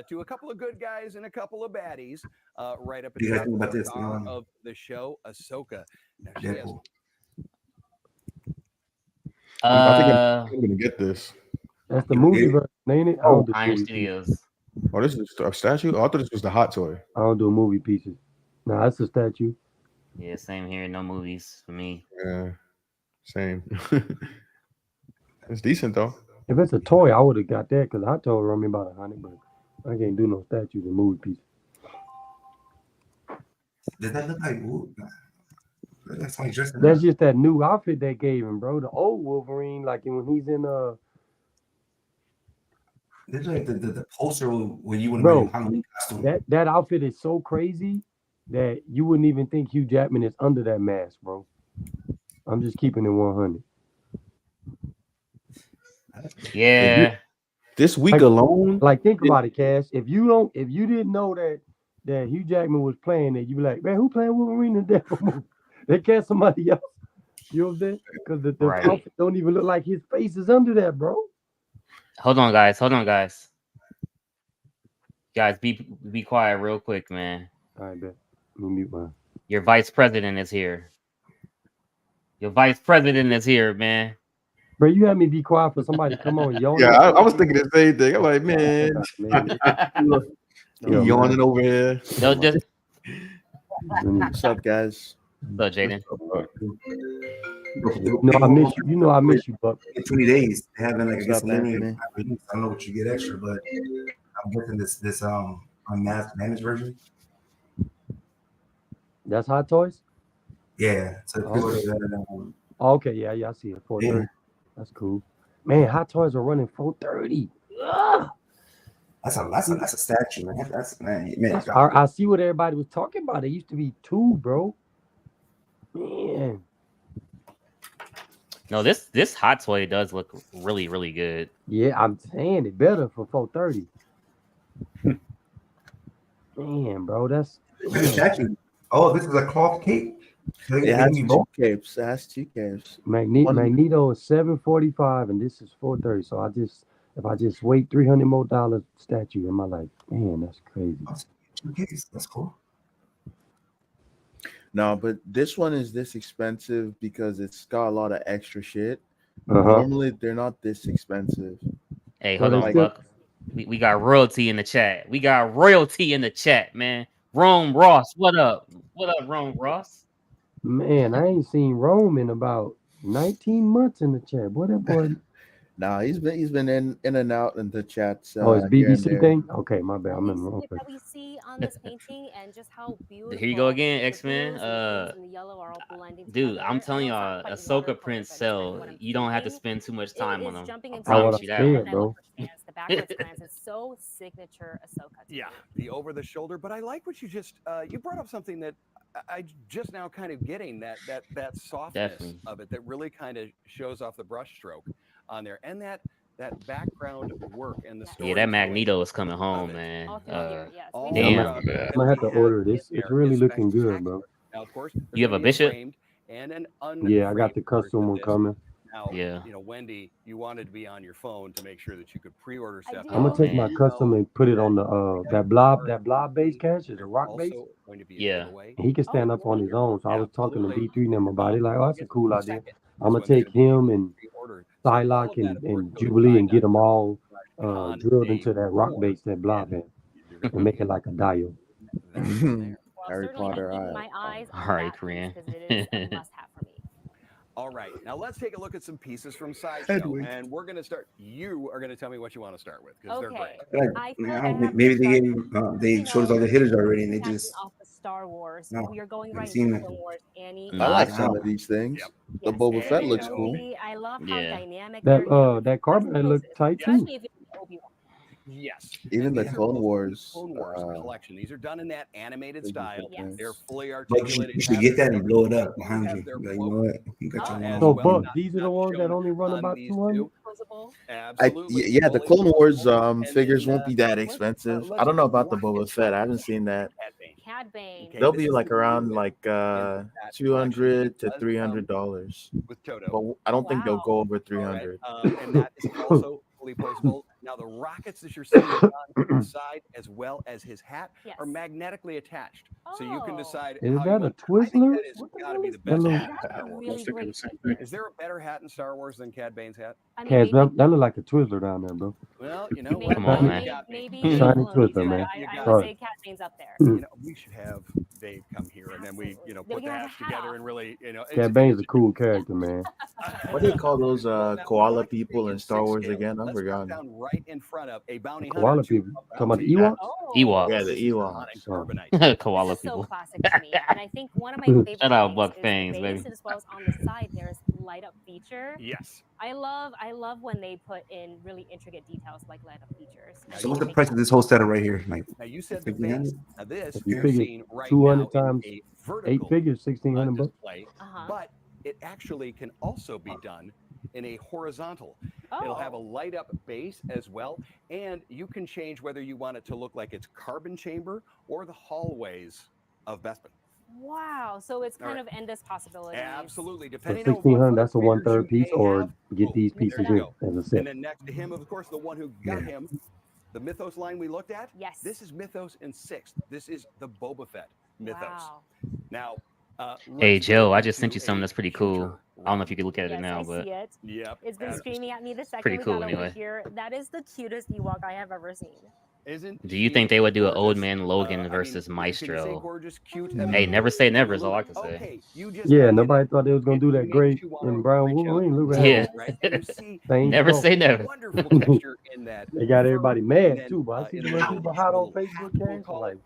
to a couple of good guys and a couple of baddies. Right up at the top about this, of the show, Ahsoka. Now she has. I think I'm gonna get this. That's the movie version, ain't it? I don't do Iron movie Studios. pieces. Oh, this is a statue? Oh, I thought this was the hot toy. I don't do movie pieces. No, that's a statue. Yeah, same here. No movies for me. Yeah, same. It's decent though. If it's a toy, I would have got that because hot toy run me about 100, but I can't do no statues and movie pieces. Does that look like that's like dressing That's up? just that new outfit they gave him, bro. The old Wolverine, like when he's in This is like the poster where you would bro, have Halloween costume. that outfit is so crazy that you wouldn't even think Hugh Jackman is under that mask, bro. I'm just keeping it 100. Yeah. This week alone, like think about it, Cash. If you didn't know that Hugh Jackman was playing it, you'd be like, man, who playing Wolverine in that movie? They cast somebody else. You know what I'm saying? Because the outfit don't even look like his face is under that, bro. Hold on, guys. Guys, be quiet real quick, man. All right, bet. Let me mute mine. Your vice president is here. Man. Bro, you had me be quiet for somebody to come on yawning. Yeah, I was thinking the same thing. I'm like, man, yawning over here. No, just what's up, guys? What's up, Jaden? You know I miss you, Buck. In 20 days, they haven't like What's up, man? I don't know what you get extra, but I'm getting this unmasked managed version. That's Hot Toys? Yeah. So okay, yeah, I see it. 430. That's cool. Man, Hot Toys are running 430. That's a statue, man. Man. I see what everybody was talking about. It used to be 2, bro. Man. No, this hot toy does look really, really good. Yeah, I'm saying it better for 430. Man, bro, that's statue. Oh, this is a cloth cape. It has 2 capes. It has 2 capes. Magneto is 745 and this is 430. So if I just wait $300 more statue, am I like, man, that's crazy. That's cool. No, but this one is this expensive because it's got a lot of extra shit. Normally, they're not this expensive. Hey, hold on, Buck. We got royalty in the chat. We got royalty in the chat, man. Rome Ross, what up? What up, Rome Ross? Man, I ain't seen Rome in about 19 months in the chat. What that boy? Nah, he's been in and out in the chats. Oh, it's here and BBC there. thing? Okay, my bad. I'm in the wrong place. That we see on this painting and just how beautiful. Here you go again, X-Men. And the yellow are all blending Dude, I'm telling y'all, Ahsoka Prince Cell, you don't have to spend too much time on them. I promise you that, bro. The backwards glance is so signature Ahsoka. Yeah, the over the shoulder. But I like what you just you brought up something that I just now kind of getting that softness of it that really kind of shows off the brush stroke on there, and that background work and the story. Yeah, that Magneto is coming home, man. Damn. I'm gonna have to order this. It's really looking good, bro. Now, of course, you have a bishop? And an yeah, I got the custom one coming. Now, yeah. You know, Wendy, you wanted to be on your phone to make sure that you could pre-order stuff. I'm gonna take my custom and put it on the that blob base cache, the rock base. Yeah. And he can stand up on his own. So I was talking to B3 and them about it. Like, oh, that's a cool idea. I'm gonna take him and Psylocke and Jubilee and get them all drilled into that rock base, that blob head, and make it like a diode. Harry Potter. My eyes. All right, Korean. It is a must-have for me. All right, now let's take a look at some pieces from Sideshow, and we're going to start. You are going to tell me what you want to start with because they're great. Maybe they showed us all the hitters already, and they just off the Star Wars. No, We are going right seen into it. Clone Wars. Annie. I like some of these things. The Boba Fett looks cool. I love how dynamic That carbonite looked tight too. especially if it's Obi-Wan. Yes. Even the Clone Wars collection. These are done in that animated style. Yes. They're fully But articulated. you should get that and blow it up behind you. Like, you know what? You got your So, Buck, these are the ones that only run about 200. Yeah, the Clone Wars figures won't be that expensive. I don't know about the Boba Fett. I haven't seen that. Cad Bane. They'll be like around like $200 to $300. But I don't think they'll go over 300. And that is also fully posable. Now, the rockets that you're seeing on the side, as well as his hat, are magnetically attached. So you can decide. Is how that you a Twizzler? It's got to be the best hat in Star Wars. Is there a better hat in Star Wars than Cad Bane's hat? Kaz, that look like a Twizzler down there, bro. Well, you know what? Come on, man. Maybe Shiny Twizzler, man. I would say Cad Bane's up there. You know, we should have Dave come here, and then we, put the hats together and really, Cad Bane's a cool character, man. What do they call those koala people in Star Wars again? I forgot. Down right in front of a bounty hunter. Koala people. Talking about the Ewoks? Ewoks. Yeah, the Ewoks. Koala This is people. so classic to me, and I think one of my favorite Shout out things Buck is Fangs, the base, baby. as well as on the side there's light up feature. Yes. I love when they put in really intricate details like light up features. So what's the price of this whole setup right here? Like, Now you said the base. Now this If you you're figure seeing right 200 now in times a 8 vertical figures, $1,600 bucks. display, but it actually can also be done in a horizontal. It'll have a light up base as well, and you can change whether you want it to look like it's carbon chamber or the hallways of Bespin. Wow, so it's kind of endless possibilities. Absolutely, For depending on $1,600, that's a what 1/3 piece, you may or have. get these pieces There you in go. as a And set. then next to him, of course, the one who got him, the Mythos line we looked at. Yes. This is Mythos in 6th. This is the Boba Fett Mythos. Wow. Now, Hey, let's Joe, go I just sent you into something that's pretty cool. future I don't know if you can look at Yes, it now, I but see it. Yep. It's been screaming at me the second pretty we cool got over anyway. here. That is the cutest Ewok I have ever seen. Isn't do you she think they would do an old gorgeous? man Logan I mean, versus can you say Maestro? gorgeous, cute? Hey, never say never is all I can say. Okay, you just Yeah, mentioned nobody it. thought they was gonna do It that makes great you wanna in Brown reach out Wolverine. Look and at Yeah. that. right? And you see Same Never stuff. say never. wonderful texture in that. They got everybody fur, mad and then, too, but I see in the the way people hot on little Facebook, we'll Kaz. call Like, it.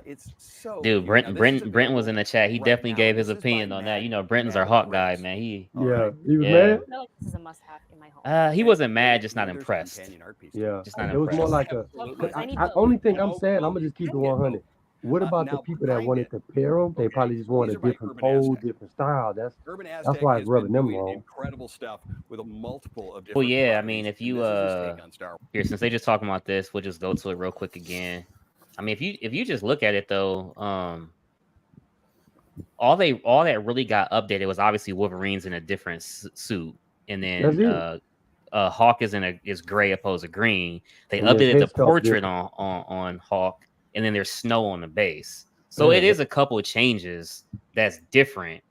It's so Dude, cute. Now, this is Brent was in the chat. He right definitely now. gave his This is by opinion on that. Matt- You know, Brenton's Matt our Hawk guy, Grace. man. He All yeah, right. he was Yeah. mad. I feel like this is a must-have in my home. He wasn't mad, just not There's impressed. companion art piece. Yeah, Just not it was more impressed. like a. Of course, I need I both. only thing I'm No, saying, I'm no, gonna just keep it you can get 100. What both. about the Now, people that behind wanted it, to pair them? They okay, probably just want a these are by different Urban pose, Aztec. different style. That's Urban why Aztec it's has rubbing been them doing wrong. incredible stuff with a multiple of different. Well, yeah, I properties, mean, if and you this is his take on Star Wars. here, since they just talking about this, we'll just go to it real quick again. I mean, if you just look at it though, all that really got updated was obviously Wolverine's in a different suit, and That's then it. Hawk is gray opposed to green. They And his updated head the sculpt portrait different. on Hawk, and then there's snow on the base. So it is a couple of changes that's different.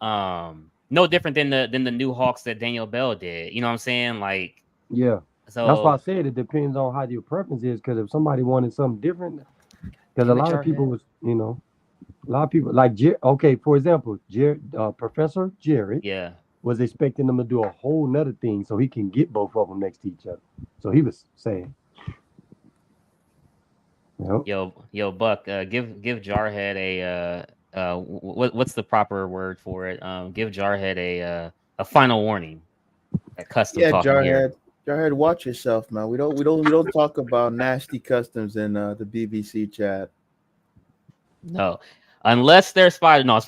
No different than the new Hawks that Daniel Bell did. You know what I'm saying? Like, Yeah. so That's why I said it depends on how your preference is. Because if somebody wanted something different, because a Damn it, lot of people Jarhead. was, a lot of people like okay, for example, Professor Jared Yeah. was expecting them to do a whole nother thing so he can get both of them next to each other. So he was saying, Yo, Buck, give Jarhead a what's the proper word for it? Give Jarhead a final warning. That custom Yeah, talking here. Jarhead, watch yourself, man. We don't talk about nasty customs in the BBC chat. No, unless they're spider. No,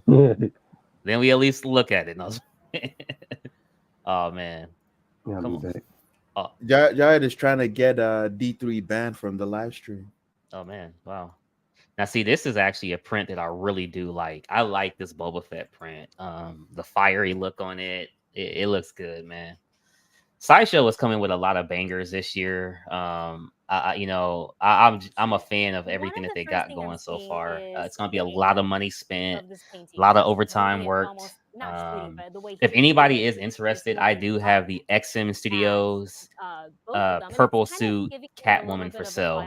then we at least look at it. No. Oh man, yeah, come on. back. Oh. Jarhead is trying to get D3 banned from the live stream. Oh man, wow. Now see, this is actually a print that I really do like. I like this Boba Fett print. The fiery look on it. It looks good, man. Sideshow was coming with a lot of bangers this year. I'm a fan of everything that they got going so far. It's gonna be a lot of money spent, a lot of overtime worked. If anybody is interested, I do have the XM Studios purple suit Catwoman for sale.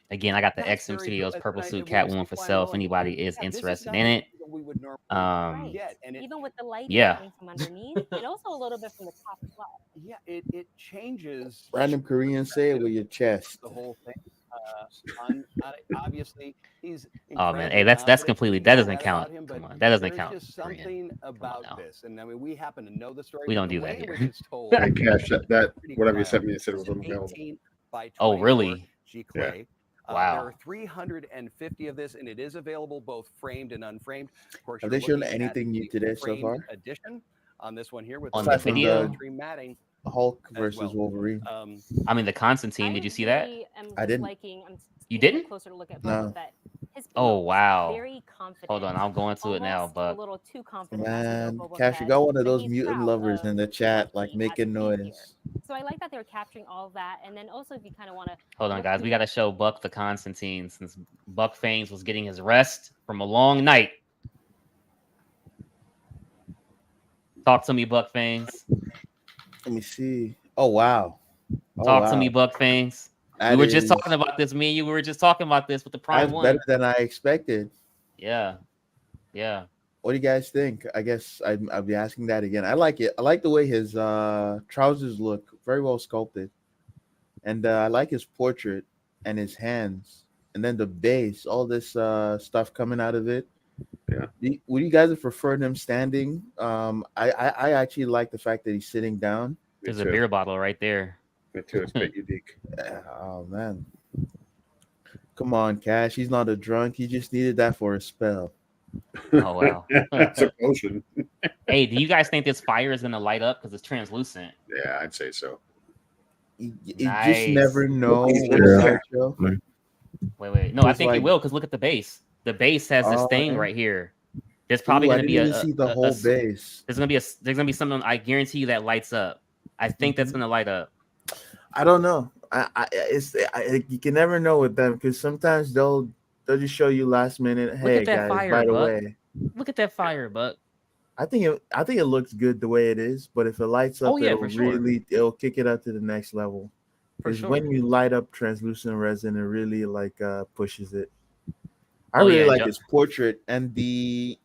Again, I got the XM Studios purple suit Catwoman for sale. If anybody is interested in it, even with the lighting yeah. coming from underneath, and also a little bit from the top as well. Yeah, it changes. Random Korean, say it with your chest. The whole thing. Obviously, he's. Oh man, hey, that's completely. That doesn't count. Come on, that doesn't count. Just something about this, and I mean, we happen to know the story. We don't do that here. Hey, Cash, that whatever you sent me, it said it was unavailable. Oh really? Yeah. Wow. There are 350 of this, and it is available both framed and unframed. Of course, Have they shown anything new today so far? Edition on this one here with on the video. Matting. Hulk versus Wolverine. I mean, the Constantine. Did you see that? I didn't. You didn't? Closer look at No. Oh wow. Very confident. Hold on, I'm going to it now, but a little too confident. Man, Cash, you got one of those mutant lovers in the chat, like making noise. So I like that they're capturing all of that, and then also if you kind of want to hold on, guys, we got to show Buck the Constantine since Buck Fanes was getting his rest from a long night. Talk to me, Buck Fanes. Let me see. Oh wow. Talk to me, Buck Fanes. We were just talking about this. Me and you were just talking about this with the Prime That's One. better than I expected. Yeah. Yeah. What do you guys think? I guess I'll be asking that again. I like it. I like the way his trousers look. Very well sculpted. And I like his portrait and his hands. And then the base, all this stuff coming out of it. Yeah. Would you guys have preferred him standing? I actually like the fact that he's sitting down. There's a beer bottle right there. Me too. It's a bit unique. Oh man. Come on, Cash. He's not a drunk. He just needed that for a spell. Oh wow. It's a potion. Hey, do you guys think this fire is gonna light up because it's translucent? Yeah, I'd say so. You Nice. just never know. Yeah. Wait. No, I think it will because look at the base. The base has this thing right here. There's probably Ooh, going to be I didn't see the whole base. There's gonna be something. I guarantee you that lights up. I think that's gonna light up. I don't know. You can never know with them because sometimes they'll just show you last minute. Hey Look at that guys, fire, by the Buck. way, Look at that fire, Buck. I think it looks good the way it is, but if it lights up, it'll kick it up to the next level. Because when you light up translucent resin, it really pushes it. I really like his portrait and the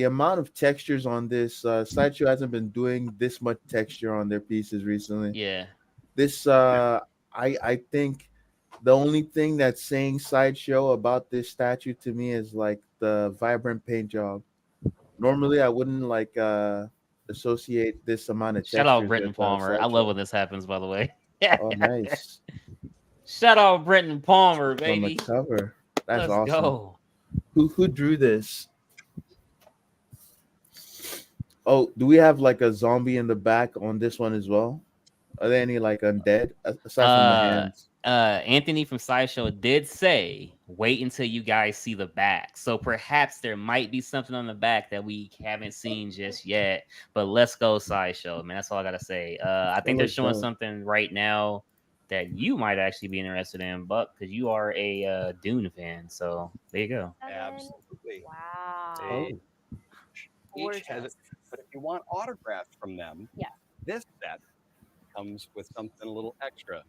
amount of textures on this. Sideshow hasn't been doing this much texture on their pieces recently. Yeah. This I think the only thing that's saying Sideshow about this statue to me is like the vibrant paint job. Normally I wouldn't associate this amount of texture. Shout out Brenton Palmer. I love when this happens, by the way. Oh, nice. Shout out Brenton Palmer, baby. On the cover. That's Let's awesome. go. Who drew this? Oh, do we have like a zombie in the back on this one as well? Are there any like undead aside from the hands? Anthony from Sideshow did say wait until you guys see the back. So perhaps there might be something on the back that we haven't seen just yet. But let's go Sideshow, man. That's all I gotta say. I think they're showing something right now that you might actually be interested in, Buck, because you are a Dune fan. So there you go. Absolutely. Wow. Each has it, but if you want autographs from them, this set comes with something a little extra.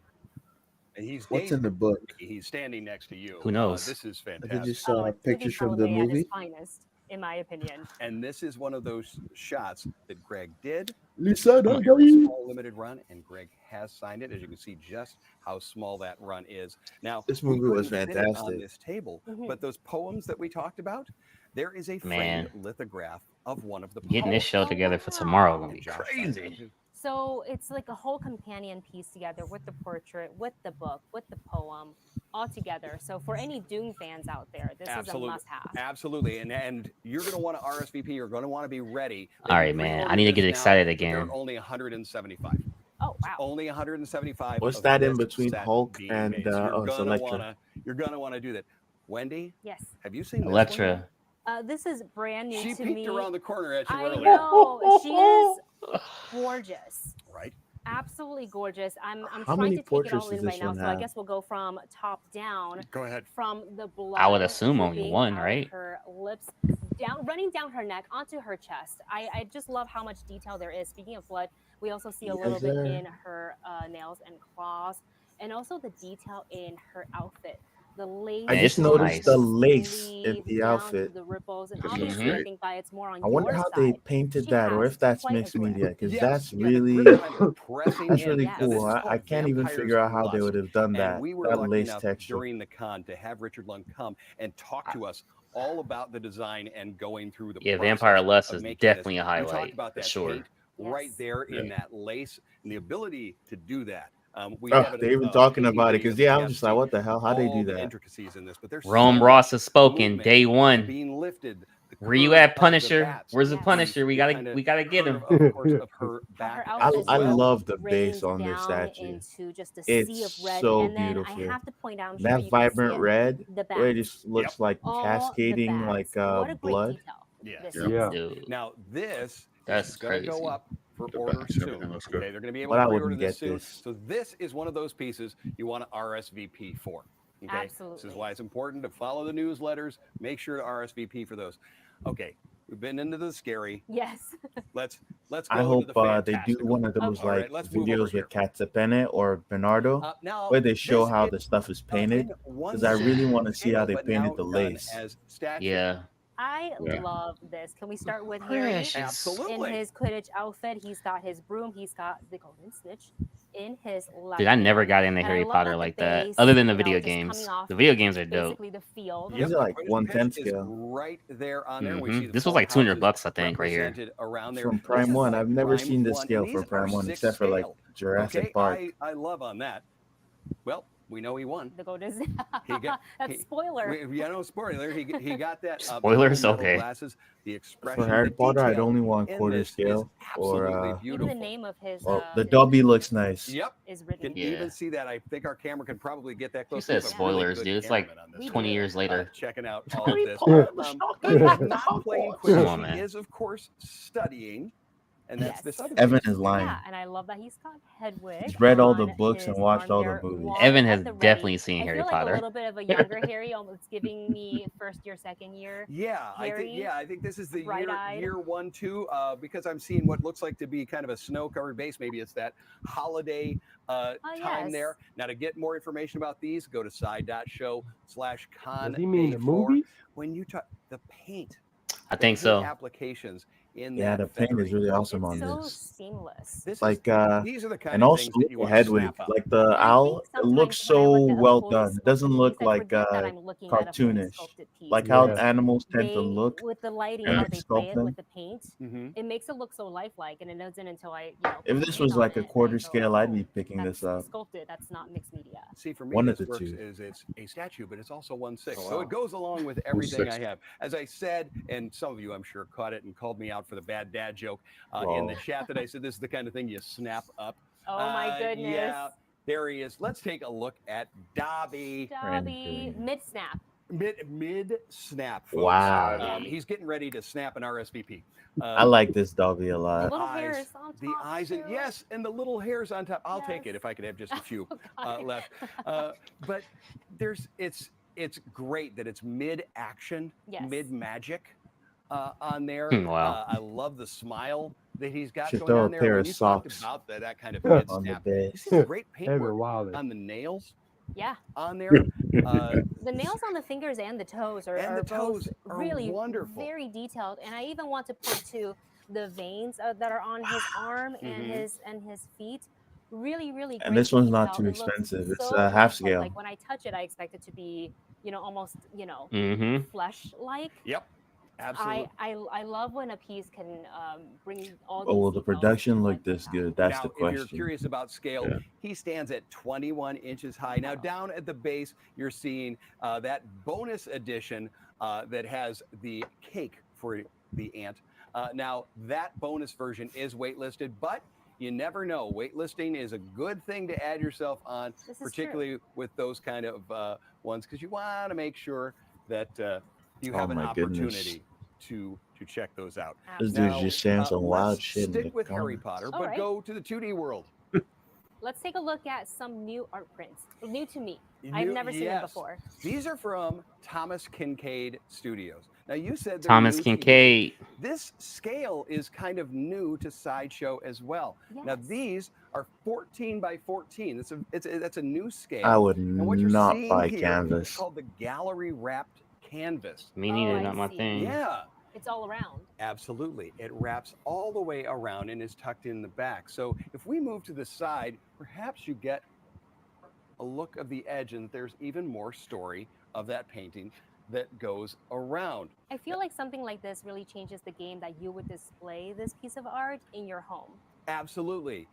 And What's in the book? He's standing next to you. Who knows? This is I fantastic. just saw pictures from the movie. Finest, in my opinion. And this is one of those shots that Greg did. Lisa, A very small limited run, and Greg has signed it. As you can see, just how small that run is. Now, this movie was on fantastic. this table, but those poems that we talked about, there is a framed lithograph of one of the poems. Getting this show together for tomorrow gonna be crazy. So it's like a whole companion piece together with the portrait, with the book, with the poem, all together. So for any Dune fans out there, this is a must-have. Absolutely, and you're going to want to RSVP. You're going to want to be ready. All right, man. I need to get excited again. There are only 175. Oh wow! Only 175. What's that in between Hulk and Electra? You're going to want to do that. Wendy? Yes. Have you seen Electra? This is brand new She to peeked me. around the corner at you I earlier. know. She is gorgeous. Right. Absolutely gorgeous. I'm How trying many to take it portraits all does in right this now. one So I have? guess we'll go from top down. Go ahead. From the blood. I would assume only dripping one, out of right? Her lips down, running down her neck onto her chest. I just love how much detail there is. Speaking of blood, we also see a little bit in her nails and claws, and also the detail in her outfit. The lace. I just noticed the lace in the outfit. The ripples, and obviously I think by it's more on I wonder your how side. they painted that, or if that's quite a mixed grip. media, because Yes, that's yeah, really the grip kind of pressing that's in. really Now, this cool. is I called can't even Vampire's figure out how they Lust. would have done that. And we were That lucky lace enough texture. during the con to have Richard Lund come and talk to us all about the design and going through the Yeah, process Vampire Lust of is making definitely this. a We highlight, talked about for that sure. paint right there in that lace and the ability to do that. We Oh, have they even talking about it, because I was just like, what the hell? How they do the that? intricacies in this, but there's Rome so Ross much has spoken. movement Day one. being lifted. Where you at, Punisher? Where's the Punisher? We gotta get him. Of course, of her back. I love the base on this statue. Into just a sea It's of red. so And then beautiful. I have to point out, I'm sure That you can see vibrant it, red, the where it back. just looks like All the cascading backs. like What a great blood. detail. Yes. This Yeah. Dude, Now this that's is going to crazy. go up for The order backs, soon. everything looks good. Okay, they're going to be able But to I pre-order wouldn't this get soon. this. So this is one of those pieces you want to RSVP for. Okay, this is Absolutely. why it's important to follow the newsletters. Make sure to RSVP for those. Okay, we've been into the scary. Yes. Let's go. I to hope the they do fantastical. one of those All right, like let's move over videos here. with Katsepene or Bernardo, Now, where they show this how is the stuff is in painted, one because I really want to see how scale, they but painted now the done lace. as statue. Yeah. I Yeah. love this. Can we start with Harry? Precious. Absolutely. In his Quidditch outfit, he's got his broom, he's got the golden snitch in his left Dude, I never hand. got into And I Harry love Potter that the like that. base, Other than the you know, video just games. coming off The video games are dope. basically the field. These are like Quidditch 1/10 pitch is scale. right there on there. We see the This was like 200 clubhouses bucks, I think, right here. represented around there. From This Prime is 1. like I've never Prime seen this 1, scale and for these Prime are 1, 6 except for like scale. Jurassic Okay, Park. I love on that. Well, we know he won. The golden He got That's spoiler. Yeah, no spoiler. He got that. Spoilers? metal Okay. Glasses, the expression. For Harry the Potter, I'd detail only want in quarter this is scale or absolutely Even beautiful. the name of his well, the Dobby looks nice. Yep. is Can written. Yeah. even see that. I think our camera can probably get that You close. said We have a really spoilers, good dude. It's like cameraman on this 20 one. years later. Checking out all of this. He's not playing Come Quidditch. on, man. He is, of course, studying, and that's Yes. this other Evan piece. is lying. Yeah, and I love that he's got Hedwig. He's read all the on books and his watched arm all the there, movies. wand Evan at has the ready. definitely seen I Harry feel like Potter. a little bit of a younger Harry, almost giving me first year, second year. Yeah, Harry, I think this is the bright-eyed. year 1, 2, because I'm seeing what looks like to be kind of a snow-covered base. Maybe it's that holiday time yes. there. Now, to get more information about these, go to side.show/con. Does he mean the A4. movies? When you talk the paint, I the think paint so. applications in Yeah, that the paint is feathering. really awesome on It's so this. seamless. This Like, is, these are the kind and of also things that you want to Hedwig, snap up. like the And I owl, think it looks sometimes when I so look at a well fully done. It doesn't sculpted look piece, I like forget that I'm looking at a fully cartoonish, sculpted piece. like how Yeah. animals tend to They, look. with the lighting, and how like they play it sculpt with them. the paint, Mhm. it makes it look so lifelike, and it doesn't until I, If put this paint was on like a it, and I quarter go, scale, I'd oh, be picking that's this up. sculpted. That's not mixed media. See, for me, One of this the works two. is it's a statue, but it's also 1/6. Oh, So wow. it goes along with everything I 1/6. have. As I said, and some of you, I'm sure, caught it and called me out for the bad dad joke in the Whoa. chat that I said this is the kind of thing you snap up. Oh my goodness. Yeah, There he is. Let's take a look at Dobby. Dobby mid snap. Mid snap. Wow. He's getting ready to snap an RSVP. I like this Dobby a lot. The little hairs on top. The eyes, and yes, and the little hairs on top. I'll take it if I could have just a few left. But it's great that it's mid action, mid magic on there. Wow. I love the smile that he's got Should going throw on a there. pair When of you talked socks about that kind of mid on the snap. bed. You see great paintwork Wild. on the nails. Yeah. On there. The nails on the fingers and the toes are toes both are really wonderful. very detailed. And I even want to point to the veins that are on his arm and his feet. Really, really great. And this one's not detail. too It looks expensive. It's so half detailed. scale. Like when I touch it, I expect it to be, almost, Mm-hmm. flesh-like. Yep. Absolutely. I love when a piece can bring all these. Oh, will the details production into look one this panel. good? That's Now, the if you're question. curious about scale, he stands at 21 inches high. Now, down at the base, you're seeing that bonus edition that has the cake for the ant. Now, that bonus version is waitlisted, but you never know. Waitlisting is a good thing to add yourself on, particularly with those kind of ones, because you want to make sure that you have an opportunity to check those out. This dude's just saying some wild shit. in Stick the with Harry comments. Potter, All but right. go to the 2D world. Let's take a look at some new art prints. New to me. I've never seen them before. These are from Thomas Kincaid Studios. Now, you said they're Thomas new to you. Kincaid. This scale is kind of new to Sideshow as well. Now, these are 14 by 14. That's a new scale. I would and what you're not seeing buy here canvas. is called the gallery wrapped canvas. Me neither, I not my see. thing. Yeah. It's all around. Absolutely. It wraps all the way around and is tucked in the back. So if we move to the side, perhaps you get a look of the edge and there's even more story of that painting that goes around. I feel like something like this really changes the game that you would display this piece of art in your home. Absolutely.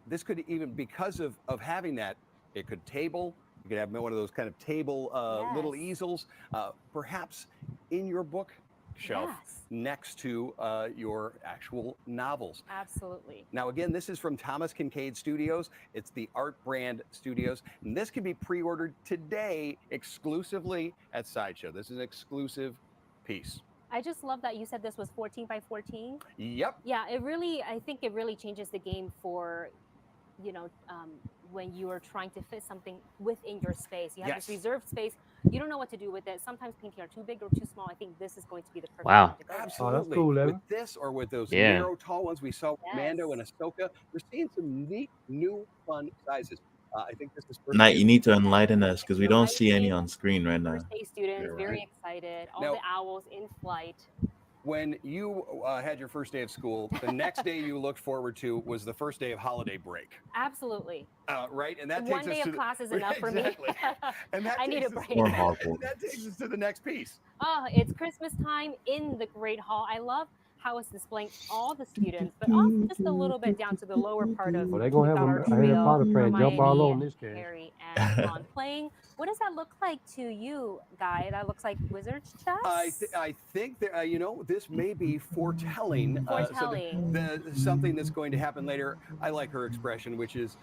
This could even, because of having that, it could table. You could have one of those kind of table little easels, perhaps in your bookshelf next to your actual novels. Absolutely. Now, again, this is from Thomas Kincaid Studios. It's the Art Brand Studios. And this can be pre-ordered today exclusively at Sideshow. This is an exclusive piece. I just love that you said this was 14 by 14. Yep. Yeah, I think it really changes the game for, when you are trying to fit something within your space. You have this reserved space. You don't know what to do with it. Sometimes paintings are too big or too small. I think this is going to be the perfect one to go. Absolutely. Oh, that's cool, Evan. With this or with those Yeah. narrow, tall ones we saw with Mando and Ahsoka, we're seeing some neat, new, fun sizes. I think this is perfect. Knight, you need to enlighten us because we don't see any on screen right now. First day students, very excited. All the owls in flight. When you had your first day of school, the next day you looked forward to was the first day of holiday break. Absolutely. Right? And that One takes us day to of class is enough for me. And that I need a takes us- break. That takes us to the next piece. Oh, it's Christmas time in the Great Hall. I love how it's displaying all the students, but just a little bit down to the lower part of. Well, they're gonna have a Harry Potter fan jump all on this game. Harry and Ron playing. What does that look like to you, Guy? That looks like wizard's chess. I think that this may be foretelling. Something that's going to happen later. I like her expression, which is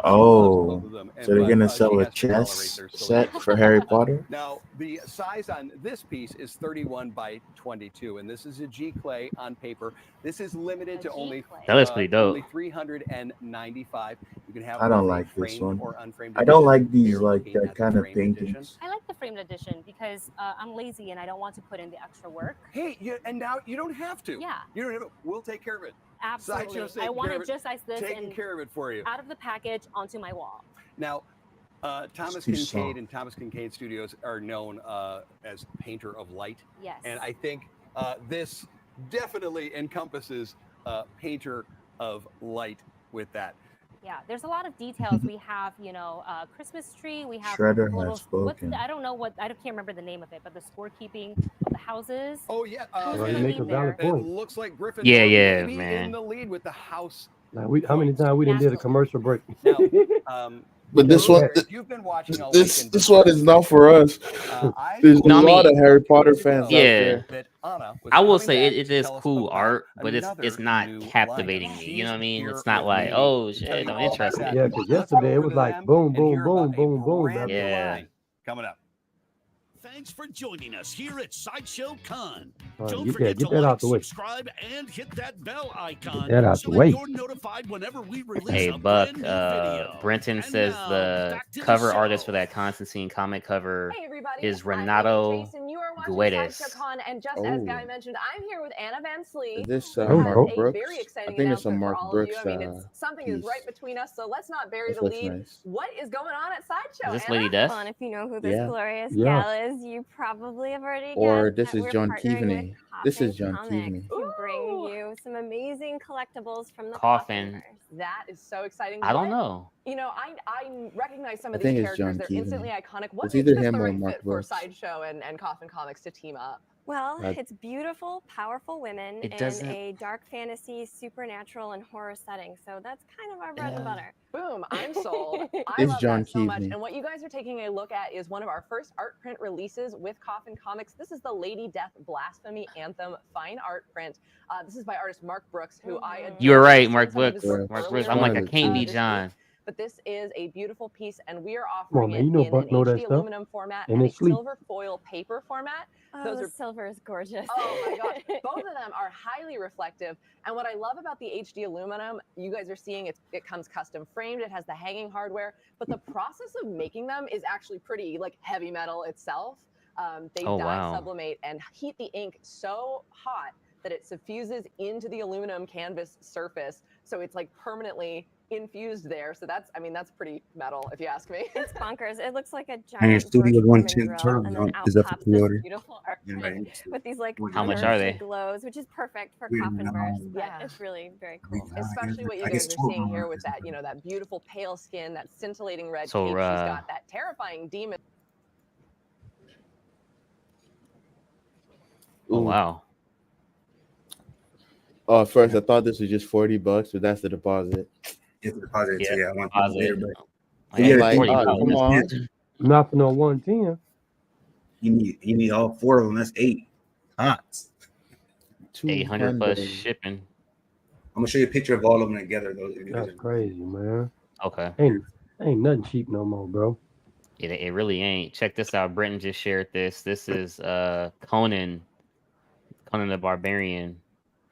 Oh, both of them. so they're gonna sell she a has to tolerate chess their set social for Harry Potter? Now, the size on this piece is 31 by 22, and this is a G clay on paper. This is limited to only That looks pretty dope. only 395. You can have I don't both a like this framed one. or unframed I don't edition. like these You're like looking that at the kind of framed edition. paintings. I like the framed edition because I'm lazy and I don't want to put in the extra work. Hey, and now you don't have to. Yeah. You don't have to. We'll take care of it. Absolutely. Sideshow's I taking want care it of it. just like this Taking and care of it for you. out of the package onto my wall. Now, Thomas too Kincaid soft. and Thomas Kincaid Studios are known as painter of light. Yes. And I think this definitely encompasses painter of light with that. Yeah, there's a lot of details. We have, Christmas tree. We have Shredder has what's spoken. I don't know I can't remember the name of it, but the scorekeeping of the houses. Oh yeah, Who's Well, you gonna make be a valid there? it point. looks like Griffin. Yeah, yeah, maybe man. in the lead with the house. Now, how many times we didn't did a commercial break? Now, But this one, you've been watching all this one is not for us. There's a lot of Harry Potter fans out there. I will say it is cool art, but it's not captivating me. You know what I mean? It's not like, oh shit, it don't interest me. Yeah, because yesterday it was like boom, boom, boom, boom, boom. Yeah. Coming up. Thanks for joining us here at Sideshow Con. All right, Don't get forget that to like, out the way. subscribe, and hit that bell icon Get that out so the way. you're notified whenever we release Hey a Buck, brand new video. Brenton says now, the back to the cover show. artist for that Constantine comic cover Hey everybody, is I'm Renato Amy Jason. You are watching Guedes. Sideshow Con, and just as Guy mentioned, I'm here with Anna Van Slee. Is this who Mark has a Brooks? very exciting I think it's a announcement Mark for all Brooks. of you. I mean, it's something is piece. right between us, so let's not bury This the looks lead. nice. What is going on at Sideshow? Is this Anna? Lady Death? Well, and if you know who this Yeah. glorious Yeah. gal is, you probably have already Or guessed this that is we're John partnering with Keaveney. This is Coffin John Comics Keaveney. to bring you some amazing collectibles from the Coffin. Coffinverse. That is so exciting. I don't What? know. You know, I recognize some I of think these it's characters. John They're Keaveney. instantly iconic. What It's makes either this him the or right Mark fit for Brooks. Sideshow and Coffin Comics to team up? Well, That- it's beautiful, powerful women It in doesn't- a dark fantasy, supernatural, and horror setting. So that's kind of our bread and butter. Boom, I'm sold. I It's love John that so much. Keaveney. And what you guys are taking a look at is one of our first art print releases with Coffin Comics. This is the Lady Death Blasphemy Anthem fine art print. This is by artist Mark Brooks, who I adore. You were right, I've Mark seen some of Brooks. his work Mark earlier Brooks. I'm like, I One of the can't be this John. week, but this is a beautiful piece, and we are Come offering on, man. it You know in Buck an know that HD stuff. aluminum format And and a it's sleep. silver foil paper format. Oh, Those the are silver is gorgeous. Oh my god, both of them are highly reflective. And what I love about the HD aluminum, you guys are seeing it comes custom framed, it has the hanging hardware, but the process of making them is actually pretty like heavy metal itself. They Oh, dye, wow. sublimate, and heat the ink so hot that it suffuses into the aluminum canvas surface. So it's like permanently infused there. So that's, I mean, that's pretty metal if you ask me. It's bonkers. It looks like a And giant Studio George 110 Foreman grill, and then Turtle out is up for pops this pre-order. beautiful art Anybody print interested? with these like How much are they? glows, which is perfect for Yeah, Coffinverse. But yeah. it's really very cool. Especially what you I guys guess are seeing 12 here with that, you know, that beautiful pale skin, that scintillating red So, cape. She's got that terrifying demon. Oh, Ooh. wow. Oh, at first I thought this was just $40, but that's the deposit. It's a deposit. Yeah, So yeah, I want to deposit. later, but Yeah, yeah, like, 40 come bucks. on. Not for no 110. you need all four of them. That's 8 pots. 800 plus 200. shipping. I'm gonna show you a picture of all of them together. Though. That's crazy, man. Okay. Ain't nothing cheap no more, bro. It really ain't. Check this out. Brenton just shared this. This is Conan the Barbarian.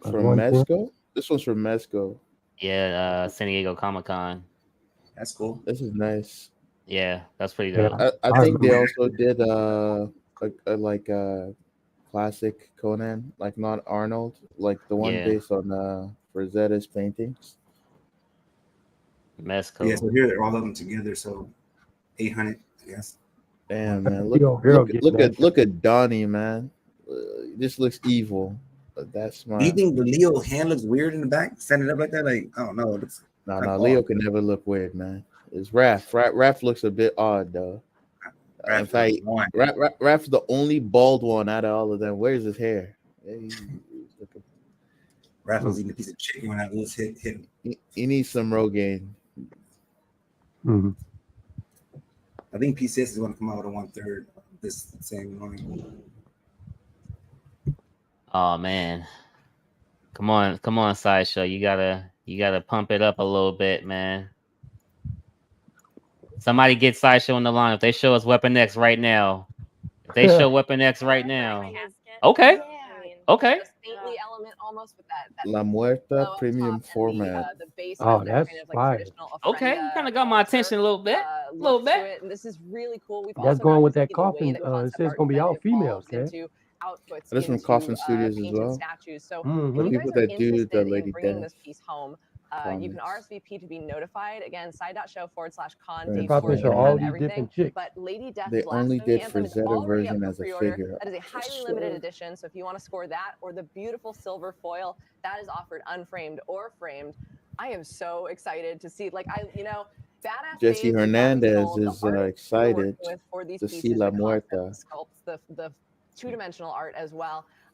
From 110? Mezco? This one's from Mezco. Yeah, San Diego Comic-Con. That's cool. This is nice. Yeah, that's pretty Yeah. dope. I think they also did a classic Conan, like not Arnold, like the one Yeah. based on Frazetta's paintings. Mezco. Yeah, so here all of them together. So 800. Yes. Damn, man, Yo, girl, get that. look at Donnie, man. This looks evil. But that's Do you my think the Leo hand looks weird in the back? Set it up like that? Like, I don't know. It looks no. like Leo off. can never look weird, man. It's Raph. Raph looks a bit odd though. In fact, Raph's the only bald one out of all of them. Where's his hair? Raph was eating a piece of chicken when that was hit him. He needs some Rogaine. Mhm. I think PCS is going to come out with a 1/3 this same morning. Oh man. Come on, Sideshow. You gotta pump it up a little bit, man. Somebody get Sideshow on the line. If they show us Weapon X right now. If they show Weapon X right now. Okay. Yeah. Okay. The stately element almost with that La Muerta glow up premium top and format. the base Oh, has that that's kind of like fire. traditional Okay, ofrenda kind of got my attention a little bit. look to it, and this is really cool. We've That's also going got with to that see the way Coffin. that It concept says it's art gonna be then all females, evolves okay? into outputs This is from into, Coffin Studios as painted well. statues. So Mhm. if The you people guys are that do the interested in Lady bringing Death this piece home, you can comics. RSVP to be notified. Again, side.show/con. Right. Dave Probably Forrest show will all have these everything. different chicks. But Lady Death They only Blasphemy did Anthem is Frazetta already up version for as a pre-order. figure. That is a highly limited edition. So if you want to score that or the beautiful silver foil, that is offered unframed or framed. I am so excited to see, like, Badass Jesse Dave, Hernandez the artist is we're working excited with for these to pieces, see La the concept, Muerta. the sculpts, the two-dimensional art as well.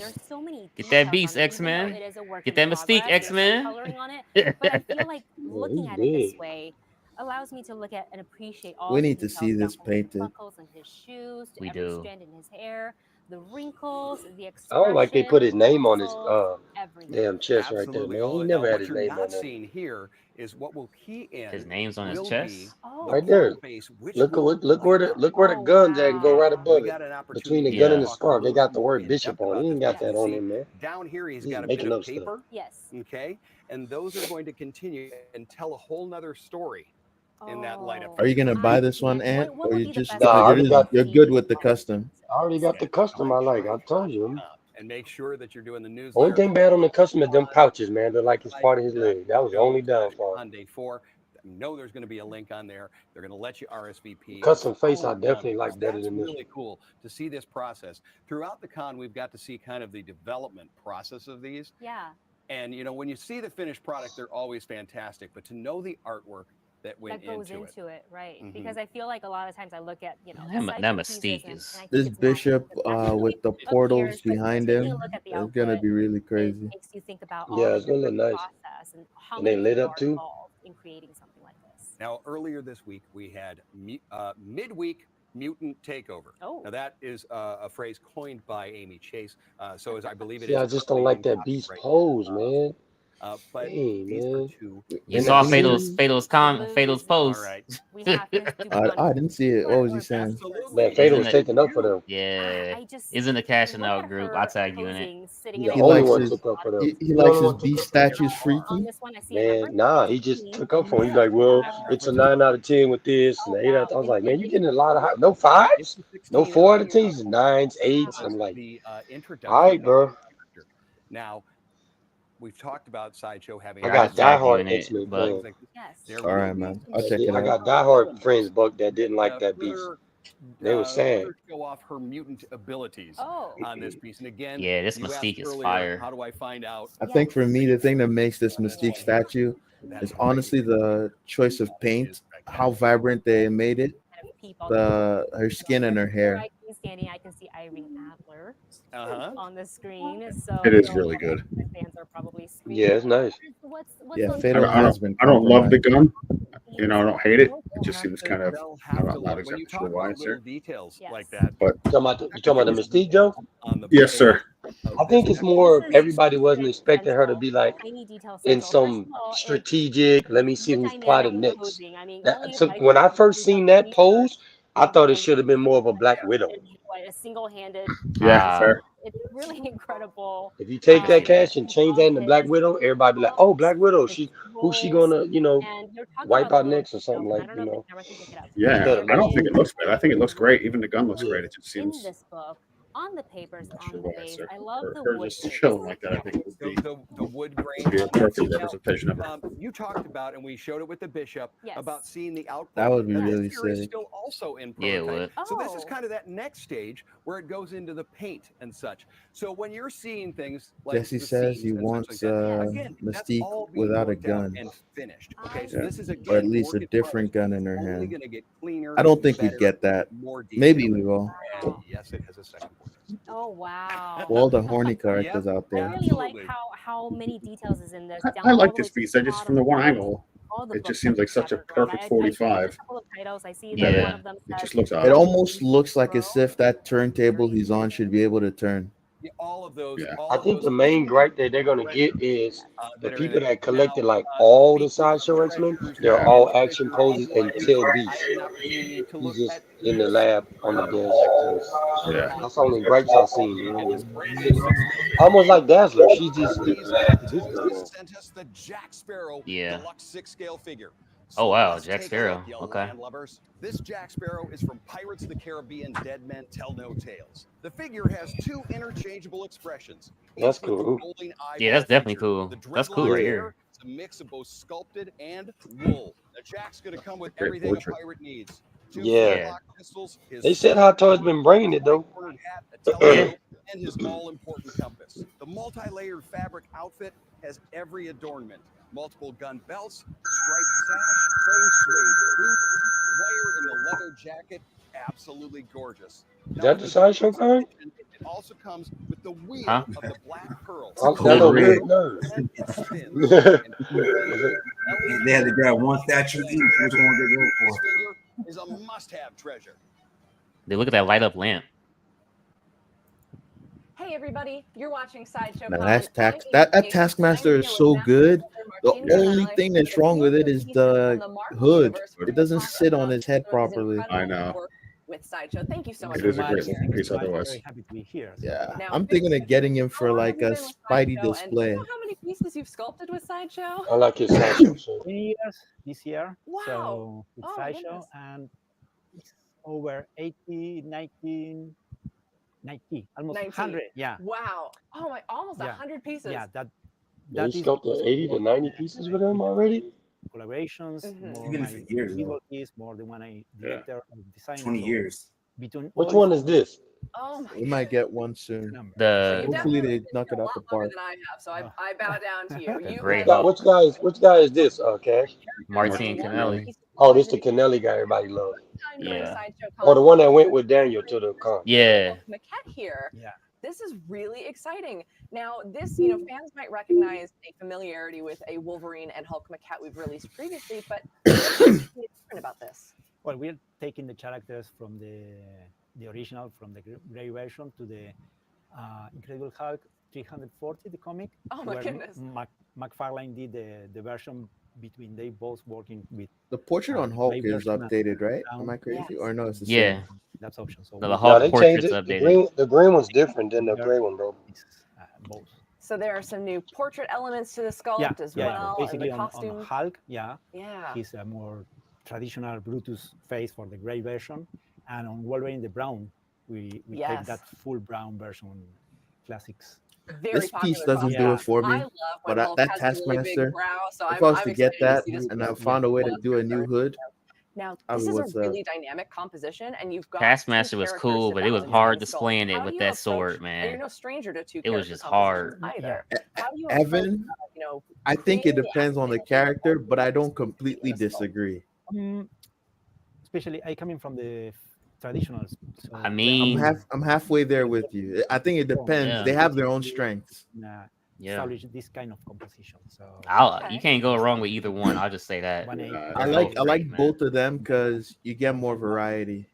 one. There's so many Get that details beast, on it, X even though Men. it is a work Get in that Mystique, progress. X There's some Men. coloring on it, but I feel like looking at it this way allows me to look at and appreciate all We the need to details see down this from his painted. buckles and his shoes to We every do. strand in his hair. the wrinkles, the I expression, don't like they put his name on his muscles, everything. damn chest right there, Absolutely. man. He Now, never had what his you're name on not there. seeing here is what will key in. His name's on his will chest. be the Oh, Right there. quad base, which Look will where the oh gun's at and go wow. right we above it. got an Between the opportunity gun to and the talk a scarf, they little got the more word in Bishop depth on it. about He this. ain't got But you that can on see him, man. down here, he's He's got a making bit of up stuff. paper. Yes. Okay, and those are going to continue and tell a whole nother story in that lineup. Are you gonna buy I this one, can't. Ant, What or would you be the just best Nah, I way already got you're to good see with the custom? I already got the custom I like. I told you. And make sure that you're doing the Only newsletter. thing bad on the custom is them pouches, man. They're like it's part of his leg. That was the only downfall. On day 4, I know there's going to be a link on there. They're going to let you RSVP. Custom and face I follow definitely along, like because better that's than this really cool to see this process. Throughout the con, we've got to see kind of the development process of these. Yeah. And, when you see the finished product, they're always fantastic. But to know the artwork that went that goes into it, right? Mhm. Because I feel like a lot of times I look at That Sideshow Mystique pieces is. and I think This it's Bishop massive. with the It portals appears, but behind taking a him look at the is gonna output, be really it crazy. makes you think about Yeah, all the it's gonna look different nice. process and how And they many lit people up are too. involved in creating something like this. Now, earlier this week, we had midweek Mutant Takeover. Oh. Now, that is a phrase coined by Amy Chase. So, as I believe it See, is. I just don't like that beast pose, man. But Hey, these man. are two. You And saw that Fatal's scene, Fatal's post. All right. We have his I didn't see it. What was he saying? man, He's Fatal in was the taking up for them. yeah. I just He's in the cashing look out at group. her I'll tag you in it. posing, sitting He in the a only likes one his took up for them. he He the likes only his one took beast up for them. statues on freaky. this one. I see it. Man, nah, he just took up for him. He's like, well, it's a 9 out of 10 with this and Oh, an 8 out. wow. I was like, It man, you is getting a lot of high. No 5s, no 16 4 out of 10s, 9s, 8s. I'm like, the introduction. all right, bro. Now, we've talked about Sideshow having. I Here, got I'll tag you diehard in it, X-Men but fans. Yes. All right, man. I'll check it I out. got diehard friends, Buck, that didn't like that beast. They were sad. Further show off her mutant abilities on this piece. And again, yeah, this you Mystique asked is earlier, fire. how do I find out? I think for me, the thing that makes this Mystique statue is honestly the choice of paint, how vibrant they made it, her skin and her hair. I can standing, I can see Irene Adler on the screen. So It is really good. fans are probably screaming. Yeah, it's nice. What's Yeah, so Fatal has been. I don't love the compromised. gun. I don't hate it. It just seems kind of. They'll I'm have to not look when exactly you sure talk why about it's little there. details Yes. like that. You talking about the Mystique, Joe? On the Yes, sir. I think it's more everybody wasn't expecting her to be like tiny details in central. First some of all, it's strategic. Let me see the who's dynamic plotted next. posing. I mean, That, only so Sideshow when I can first do seen that that pose, I thought it should have been more of a Black Widow. a single-handed. Yeah, fair. It's really incredible. If you take I that see that. cash and change that into Black Widow, everybody be like, "Oh, Black Widow. Who's she gonna, And you're talking wipe about out little next or something details, like, and I don't know if the camera can pick it up. Yeah, Instead I of don't think it Mystique. looks bad. I think it looks great. Even the gun looks Yeah. great. It just In seems. this book, on the papers, Not on sure the why, base, sir. I love the Her wood. just chilling like that. I think would be The wood grain. be a perfect representation of her. You talked about, and we showed it with the bishop, Yes. about seeing the output. That would be Now, this really here is sick. still also in Yeah, it prototype. would. So this is Oh. kind of that next stage where it goes into the paint and such. So when you're seeing things like Jesse the says scenes he and such wants like that, again, that's Mystique all being without a worked out gun, and finished. Okay, so Yeah. this is or again at least work a in different progress. gun in her Only hand. going to get cleaner. I don't think better, we'd get that. more Maybe detailed. we will. And yes, it has a second voice. Oh wow. For all the horny characters out I there. really like how many details is in this. I like this piece. I just from the one angle, it just seems like such a perfect 45. I see Yeah. that one of them It just says, looks It odd. almost looks like as if that turntable he's on should be able to turn. Yeah, all of those. Yeah. All I of think those the main gripe that they're gonna get is the that are people in it. that collected Now, like all the speaking of Sideshow X-Men. treasures They're Yeah. all and action treasures, poses until I Beast. had an opportunity to He's look just at in the lab on the desk. Yeah. That's the only gripes I seen. at Man. this brand new 6 Almost like Dazzler. She just These this collectibles girl. sent us the Jack Sparrow Yeah. Deluxe 6-scale figure. Oh wow, let's Jack take a Sparrow. look, you Okay. land lubbers. This Jack Sparrow is from Pirates of the Caribbean Dead Men Tell No Tales. The figure has 2 interchangeable expressions. That's each with the cool. rolling Yeah, that's eyeball definitely feature. cool. The That's cool right dreadlock's here. hair is a mix of both sculpted and wool. Now Jack's gonna come with Great everything portrait. a pirate needs. 2 Yeah. flintlock pistols, his They said sword, Hot Toys been bringing it though. cornered hat, a telescope, and his all-important compass. The multi-layered fabric outfit has every adornment. Multiple gun belts, striped sash, faux suede boot, wire in the leather jacket, absolutely gorgeous. Is that the Sideshow kind? It also comes with the wheel Huh? of the black pearl. That don't rig. look nerves. And it spins. And They had to grab one statue each. Which one would they go this for? figure is a must-have treasure. They look at that light up lamp. Hey everybody, you're watching Sideshow. Now that's that Taskmaster is so good. The only thing that's wrong with it is the hood. It doesn't sit on his head properly. I know. With Sideshow. Thank you so much It for is a being great here. piece otherwise. Very happy to be here. Yeah, Now, I'm thinking of getting him for how long like have you a been with Spidey Sideshow, and do you display. know how many pieces you've sculpted with Sideshow? I like your Sideshow shirt. 20 years this year. Wow. So with Oh my Sideshow, goodness. and it's over 80, 90, almost 19. 100. Yeah. Wow. Oh my, almost Yeah. 100 pieces. Yeah, You that is sculpted 80 to 90 pieces with him already? collaborations, more Even my for years, individual piece, more the one I director and designer. 20 So years. between Which all one is this? Oh my We might get one soon. The Hopefully they You've knock been it a out the lot longer park. than I have, so I bow down to you. the You Great have Hulk. Which guy is this, Cash? Martin Kennelly. Oh, this the Kennelly guy everybody loves. Yeah. Oh, the one that went with Daniel to the con. Yeah. Maquette here. Yeah. This is really exciting. Now, this, you know, fans might recognize a familiarity with a Wolverine and Hulk maquette we've released previously, but what's different about this? Well, we're taking the characters from the original, from the gray version, to the Incredible Hulk 340, the comic. Oh my where goodness. McFarlane did the version between they both working with. The portrait on Hulk gray is version and updated, right? brown. Am I crazy? Yes. Or no, it's the Yeah. same. That's option. So The No, Hulk they changed portrait's it. updated. The green one's different than the gray one, bro. Both. So there are some new portrait elements to the sculpt as well, Basically and the on costume. Hulk, yeah. Yeah. He's a more traditional Brutus face for the gray version, and on Wolverine the brown, we take that full brown version, classics. Very This piece popular doesn't do it for me. I love when But Hulk that has a really big Taskmaster, brow, so if I was I'm to get excited to that see this and I piece. found a way to do a new hood, Now, I this mean, is what's a up? really dynamic composition, and you've got Taskmaster two was characters cool, to but it was balance hard and sculpt. displaying it How with do you that approach- sword, And man. you're no stranger to two It was character just hard. compositions either. How do you Evan, approach, you know, I think it creating the depends on the character, but I don't completely disagree. Especially I coming from the traditionals. So I mean, I'm halfway there with you. I think it depends. Yeah. They have their own strengths. Yeah. Establish this kind of composition. So You can't go wrong with either one. I'll just say that. I like both of them because you get more variety.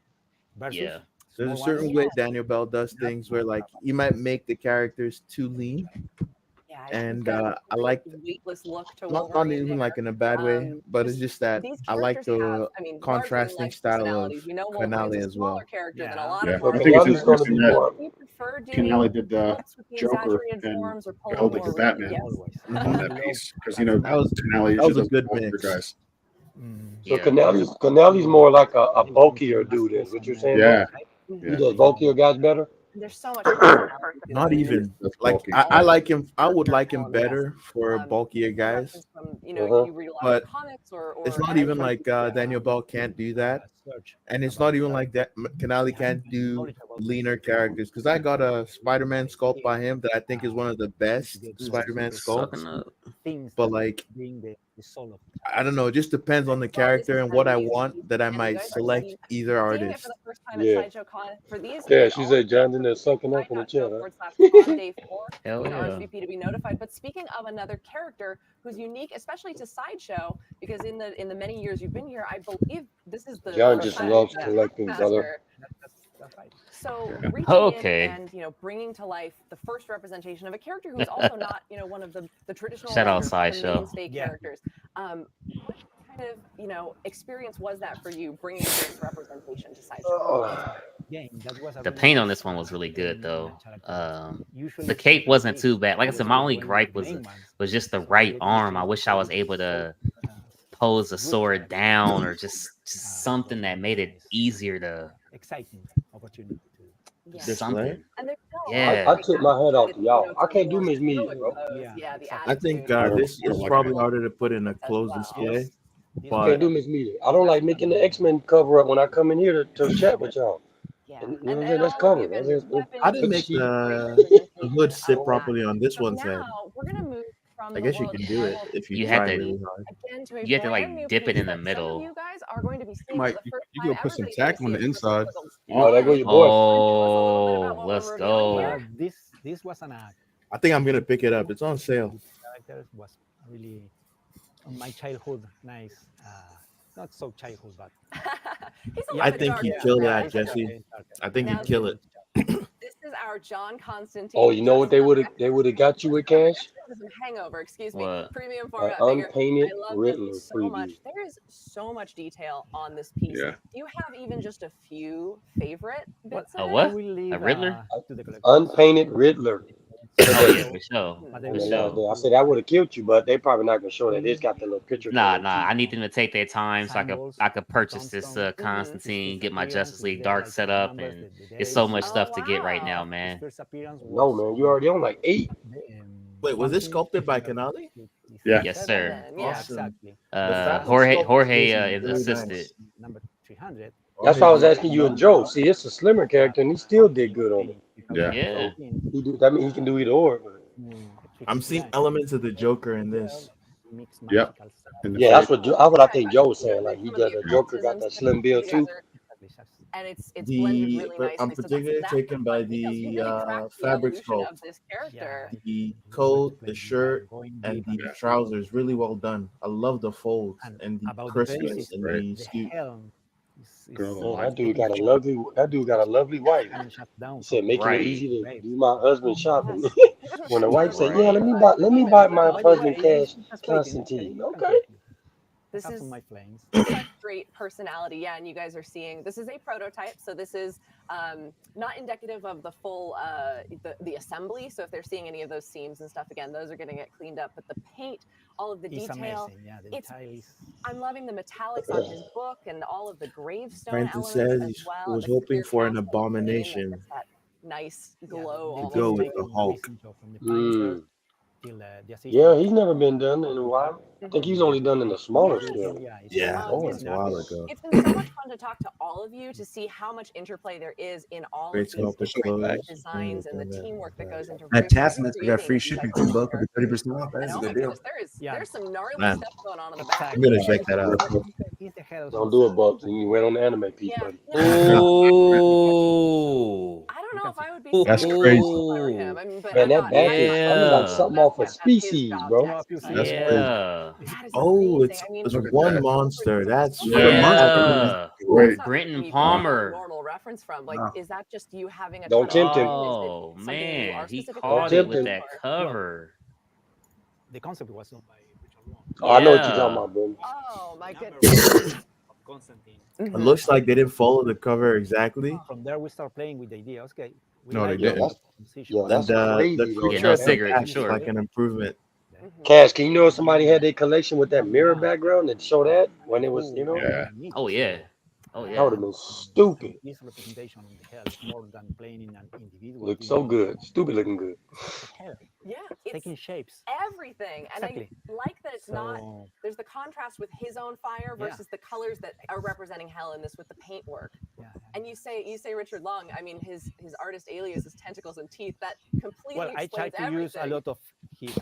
Yeah. There's a certain way Daniel Bell does things where like you might make the characters too lean. Yeah, And I like weightless look to not Wolverine. even like in a bad way, but it's just that These I like characters the have, I mean, contrasting large style of personalities. We know Wolverine's Canale a as well. smaller character than a lot Yeah, of I Marvel think it's characters. interesting that Do you prefer doing Kennelly did the looks with the Joker exaggerated and forms or pulling Bell did more the Batman Yes. on that piece because you know That was Kennelly that was usually a good does mix. guys. So Kennelly's more like a bulkier dude, is what you're saying? Yeah. Bro? He does bulkier guys better? There's so much. Not even That's like bulky. I like him. I would like him better for bulkier guys, From, you know, you read a lot but of comics or it's not even like Daniel Bell can't do that, and it's not even like that. Canale can't do leaner characters because I got a Spider-Man sculpt by him that I think is one of the best Spider-Man sculpts. But like, I don't know. It just depends on the character and what I want that I might select either artist. Yeah. For these, Yeah, she said Jonathan is sucking up in the chat. Day 4, Hell you know, yeah. RSVP to be notified. But speaking of another character who's unique, especially to Sideshow, because in the many years you've been here, I believe this is the John first just time loves that collecting, brother. So Yeah. reaching Okay. in and, you know, bringing to life the first representation of a character who is also not, you know, one of the traditional Shout out the Sideshow. mainstay characters. What kind of, you know, experience was that for you bringing this representation to Sideshow? The paint on this one was really good though. The cape wasn't too bad. Like I said, my only gripe was just the right arm. I wish I was able to pose the sword down or just something that made it easier to exciting opportunity to something. Yeah. I took my head off to y'all. I can't do Miss Media, bro. I think this is probably harder to put in a closed display. I But can't do Miss Media. I don't like making the X-Men cover up when I come in here to chat with y'all. And, you know what I'm saying? Let's cover it. I didn't make the hood sit properly on this one's head. We're gonna move from I guess you can do it if you had try to really hard. again to a you had to brand like new dip it piece in the that some of middle. you guys are going to be seeing Mike, for the first you time. go put some Everybody's gonna tack on see the it inside. Oh, there go your boy. Oh, let's go. This was an act. I think I'm gonna pick it up. It's on sale. Character was really on my childhood. Nice. Not so childhood, but He's a I little bit think he darker. killed Yeah, that, he's a little Jesse. bit I think he Now, killed it. This is our John Constantine. Oh, you know what they would have got you with, Cash? Hangover, excuse me. What? Premium An format figure. unpainted I love Riddler this so preview. much. There is so much detail on this piece. Yeah. Do you have even just a few favorite bits A of what? it? We leave, A Riddler? to the collectors. Unpainted Riddler. Oh yeah, for sure. But For And then sure. I said I would have killed you, but they probably not gonna show that. It's got the little picture. Nah, thing. I need them to take their time so Symbols, I could purchase this tombstone, Constantine, get my appearance, Justice if League they Dark like set the up, numbers, and the it's so dates. much Oh, stuff to get right now, wow. His man. first appearance No, was man, you already on like 8. Wait, was this Something sculpted by December Canali? 25th. Yeah. Yes, sir. Yeah. Awesome. Exactly. The fabric Jorge sculpt on this is is really assisted. nice. Number 300. That's why I was asking you and Joe. See, it's a slimmer character, and he still did good on it. Yeah. Yeah. He do. That mean he can do either or. But I'm seeing elements of the Joker in this. Yep. In the yeah, that's face. what I think Joe was saying. Like he got the Joker got that slim build too. And it's blended The really but I'm nicely. So particularly that's taken by details. You the really tracked the fabric evolution sculpt, of this character. the coat, the shirt, and the trousers. Really well done. I love the folds and the About the crispness base, in Right. the the suit. helm Man, that dude got a lovely wife. He said making Right. it easy to do my husband shopping. Yes. When the wife said, Right. "Yeah, let me buy my husband Cash Constantine." Okay. This have is some of my flames. such great personality. Yeah, and you guys are seeing this is a prototype, so this is not indicative of the full the assembly. So if they're seeing any of those seams and stuff, again, those are going to get cleaned up. But the paint, all of the It's detail, amazing. Yeah, the it's detail is. I'm loving the metallics on his book and all of the gravestone Francis elements says as well. he was and the clear hoping for an cast on the green that abomination gets that nice glow Yeah, all to go over with it. the Hulk. From the Punisher till the Yeah, assistant. he's never been done in a while. I think he's only done in a smaller scale. Yeah, Oh, that's a while ago. It's been so much fun to talk to all of you to see how much interplay there is in all Great of these sculpted different clothes. designs and the teamwork that goes into That Taskmaster got creating free these shipping types from of Buck with characters. 30% off. That's a Oh my good deal. goodness, there's some gnarly Man. stuff going on in the back. I'm gonna check that out. He's the head of Don't do it, Bucks. And you went on the anime piece, Yeah. buddy. Oh. I don't know if I would be That's so crazy. if I were him. I mean, but Man, I'm that not back is Yeah. like something off a That's his species, job bro. to That's exercise. crazy. Yeah. That is Oh, amazing. it's I mean, Look at one that. monster. That's Yeah. Great. that's not Brenton something you can make a Palmer. normal reference from. Like, Wow. is that just you having a Don't ton of tempt him. fun? Is it Oh something you man, are he specifically caught it tempt with him. that cover. The concept was done by Richard Long. Oh, I know what you're talking Yeah. about, bro. Oh my goodness. Constantine. It looks like they didn't follow the cover exactly. From there, we start playing with the idea. Okay. We No, they like Yeah, didn't. that's And crazy, the though. creature no, at the cigarette for back is sure. like an improvement. Cash, can you know if somebody had their collection with that mirror background and show that when it was, Yeah. Oh yeah. Oh that would yeah. have been stupid. This representation of the hell is more than playing in an individual. Looked so good. Stupid looking good. Hell, Yeah, it's taking shapes. everything. And Exactly. I like that it's not, So there's the contrast with his own fire Yeah. versus the colors that are representing hell in this with the paintwork. yeah. And you say Richard Long, I mean, his artist alias is tentacles and teeth. That completely Well, I try explains to use a everything. lot of his.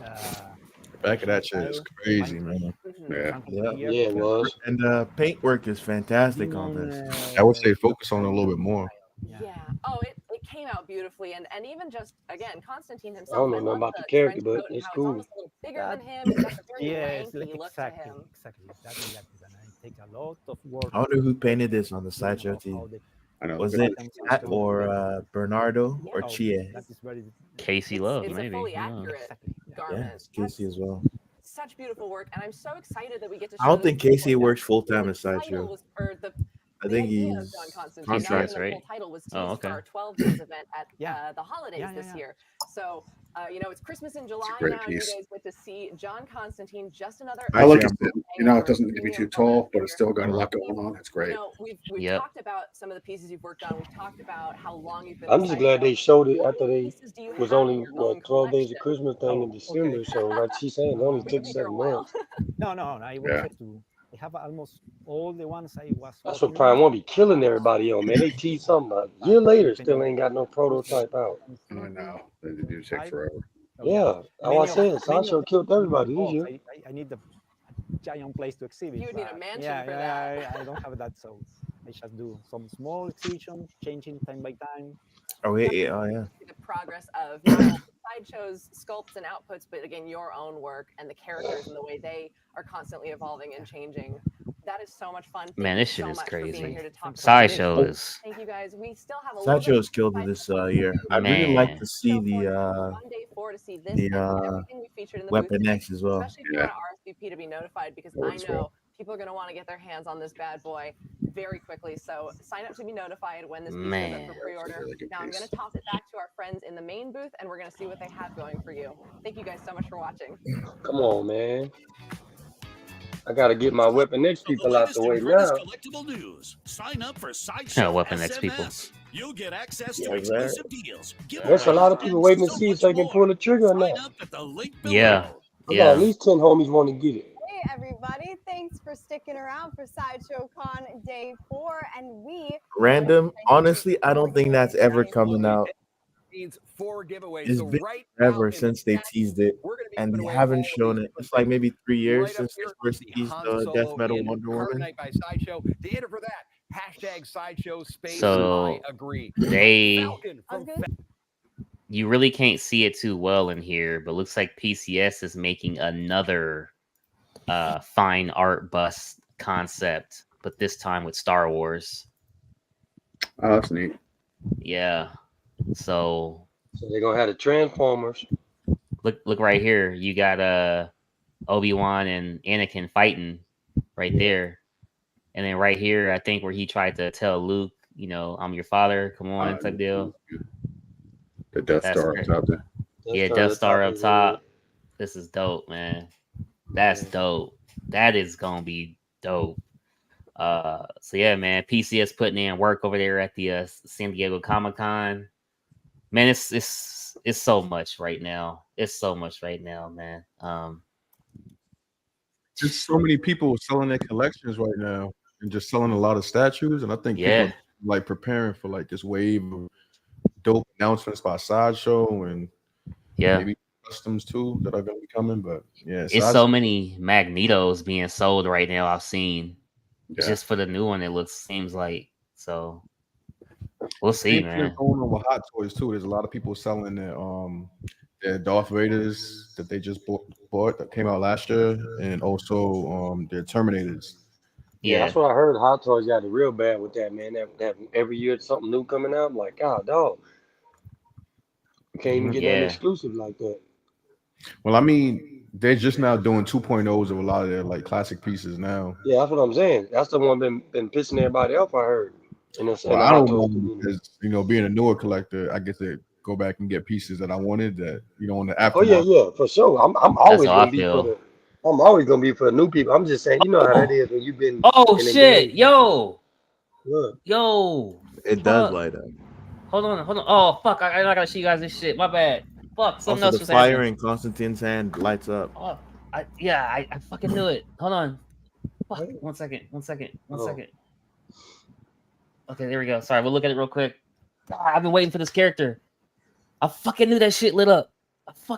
The back of that shit is crazy, man. Yeah. Yeah, it was. And the paintwork is fantastic on this. I would say focus on it a little bit more. Yeah. Oh, it came out beautifully, and even just again, Constantine I himself. don't know I nothing love about the the character, trench but coat and it's how cool. almost a little bigger than him. It's got a very Yeah, lanky it's like look to him. exactly. And I take a lot of work. I wonder who painted this on the Sideshow team. Was it Matt or Bernardo or Chie? That is very Casey Love, It's a maybe. fully Who knows? accurate Yeah, garment. it's Casey as well. Such beautiful work, and I'm so excited that we get to. I don't show think this Casey before. works full time The at Sideshow. title was- or the I think idea of he's John Constantine, contract. not even the right? full title was teased Oh, okay. for our 12 days event at Yeah. the holidays Yeah, this year. So, it's Christmas in July great now, and you piece. guys get to see John Constantine, just another. I like it. Hangover It doesn't need to be premium too tall, format but it's still got a lot figure. going on. It's great. We've Yep. talked about some of the pieces you've worked on. We've talked about how long you've been. I'm just glad they showed it What after they pieces do you was have in only your own 12 days of collection? Christmas thing in December. So like she's saying, it only took 7 months. No, I will Yeah. try to. I have almost all the ones I was. That's what working Prime on. won't be killing everybody on, man. They tease something about a year later, still ain't got no prototype out. I know. They do take forever. Yeah, Many I of- said many of Sideshow them- killed everybody this Oh, year. I need the giant place to exhibit. You would need a but mansion yeah, for yeah, that. I don't have that, so I just do some small exhibition, changing time by time. Oh yeah. The progress of not only Sideshow's sculpts and outputs, but again, your own work and the characters and the way they are constantly evolving and changing. That is so much fun. Thank Man, you this shit so is much for being crazy. here to talk about Sideshow it. is Thank you guys. We still have a little bit Sideshow's killed it this year. I'd really like man. to see the on day 4 to see this and everything we featured in the booth Weapon today, X as well. especially if you want to RSVP to be notified, because I know people are going to want to get their hands on this bad boy very quickly. So sign up to be notified when this piece goes up for pre-order. Now I'm going to toss it back to our friends in the main booth, and we're going to see what they have going for you. Thank you guys so much for watching. Come on, man. I gotta get my Weapon X people out the way now. Collectible news. Sign up for Sideshow Weapon X people. You'll get access to Yeah, exclusive deals. There's a lot of people waiting to see if they can pull the trigger or not. Yeah. I got at least 10 homies want to get it. Hey everybody, thanks for sticking around for Sideshow Con Day 4, and we Random. Honestly, I don't think that's ever coming out. Means 4 giveaways. It's So been right forever now in since the they teased it, and they haven't shown it. It's like maybe 3 years since they first teased Death Metal Wonder Woman. Night by Sideshow. To enter for that, hashtag Sideshow space. So I agree. you really can't see it too well in here, but looks like PCS is making another fine art bust concept, but this time with Star Wars. Oh, that's neat. Yeah. So they're gonna have the Transformers. Look right here. You got Obi-Wan and Anakin fighting right there. And then right here, I think where he tried to tell Luke, you know, I'm your father, come on, type deal. The Death Star up top there. Yeah, Death Star up top. This is dope, man. That's dope. That is gonna be dope. So yeah, man, PCS putting in work over there at the San Diego Comic-Con. Man, it's so much right now. It's so much right now, man. Just so many people selling their collections right now and just selling a lot of statues, and I think people are, like preparing for like this wave of dope announcements by Sideshow and maybe customs too that are going to be coming. But yeah, it's so many Magnetos being sold right now. I've seen just for the new one. It seems like so. We'll see, man. Going on with Hot Toys too. There's a lot of people selling their Darth Vaders that they just bought that came out last year, and also their Terminators. Yeah, that's what I heard. Hot Toys got it real bad with that, man. That every year something new coming out. I'm like, God, dog, you can't even get that exclusive like that. Well, I mean, they're just now doing 2.0s of a lot of their like classic pieces now. Yeah, that's what I'm saying. That's the one been pissing everybody off. I heard. Well, I don't know because being a newer collector, I get to go back and get pieces that I wanted that on the aftermarket. Oh yeah, for sure. I'm always gonna be for the. I'm always gonna be for the new people. I'm just saying, you know how that is when you've been. Oh shit, yo. Look. Yo. It does light up. Hold on. Oh fuck! I gotta show you guys this shit. My bad. Fuck. Something also, else the fire in Constantine's hand lights up. Oh, I fucking knew it. Hold on. Fuck. One second. Okay, there we go. Sorry, we'll look at it real quick. I've been waiting for this character. I fucking knew that shit lit up. But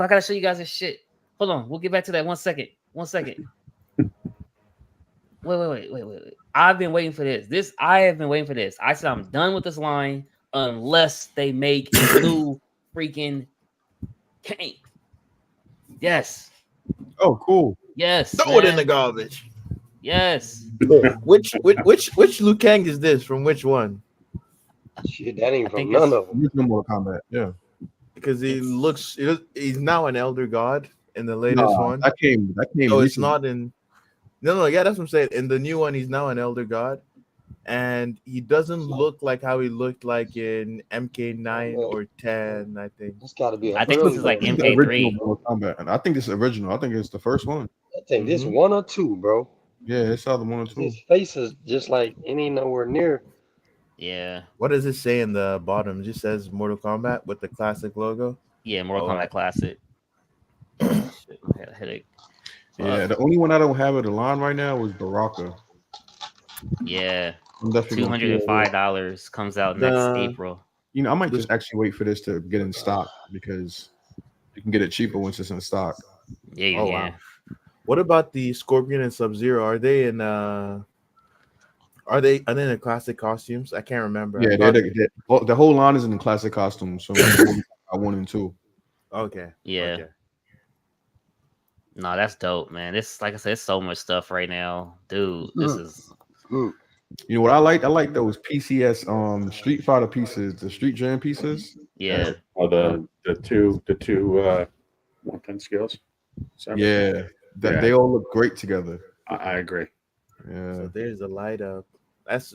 I gotta show you guys this shit. Hold on. We'll get back to that. 1 second. Wait. I've been waiting for this. I have been waiting for this. I said I'm done with this line unless they make a new freaking Kane. Yes. Oh, cool. Yes. Throw it in the garbage. Yes. Which Liu Kang is this? From which one? Shit, that ain't from none of them. Mortal Kombat, yeah. Because he's now an elder god in the latest one. That came. So it's not in. No, yeah, that's what I'm saying. In the new one, he's now an elder god, and he doesn't look like how he looked like in MK9 or 10. I think it's got to be. I think this is like MK3. Mortal Kombat, and I think it's original. I think it's the first one. I think this 1 or 2, bro. Yeah, it's either 1 or 2. His face is just like it ain't nowhere near. Yeah. What does it say in the bottom? It just says Mortal Kombat with the classic logo. Yeah, Mortal Kombat Classic. Shit, I had a headache. Yeah, the only one I don't have at the line right now is Baraka. Yeah, $205 comes out next April. I might just actually wait for this to get in stock because you can get it cheaper once it's in stock. Yeah, Wow. What about the Scorpion and Sub-Zero? Are they in the classic costumes? I can't remember. Yeah, the whole line is in the classic costumes. So 1 and 2. Okay. Yeah. Okay. No, that's dope, man. It's like I said, it's so much stuff right now, dude. This is. You know what I like? I like those PCS Street Fighter pieces, the Street Jam pieces. Yeah. Or the two 110 skills. Yeah, they all look great together. I agree. Yeah. So there's a light up. That's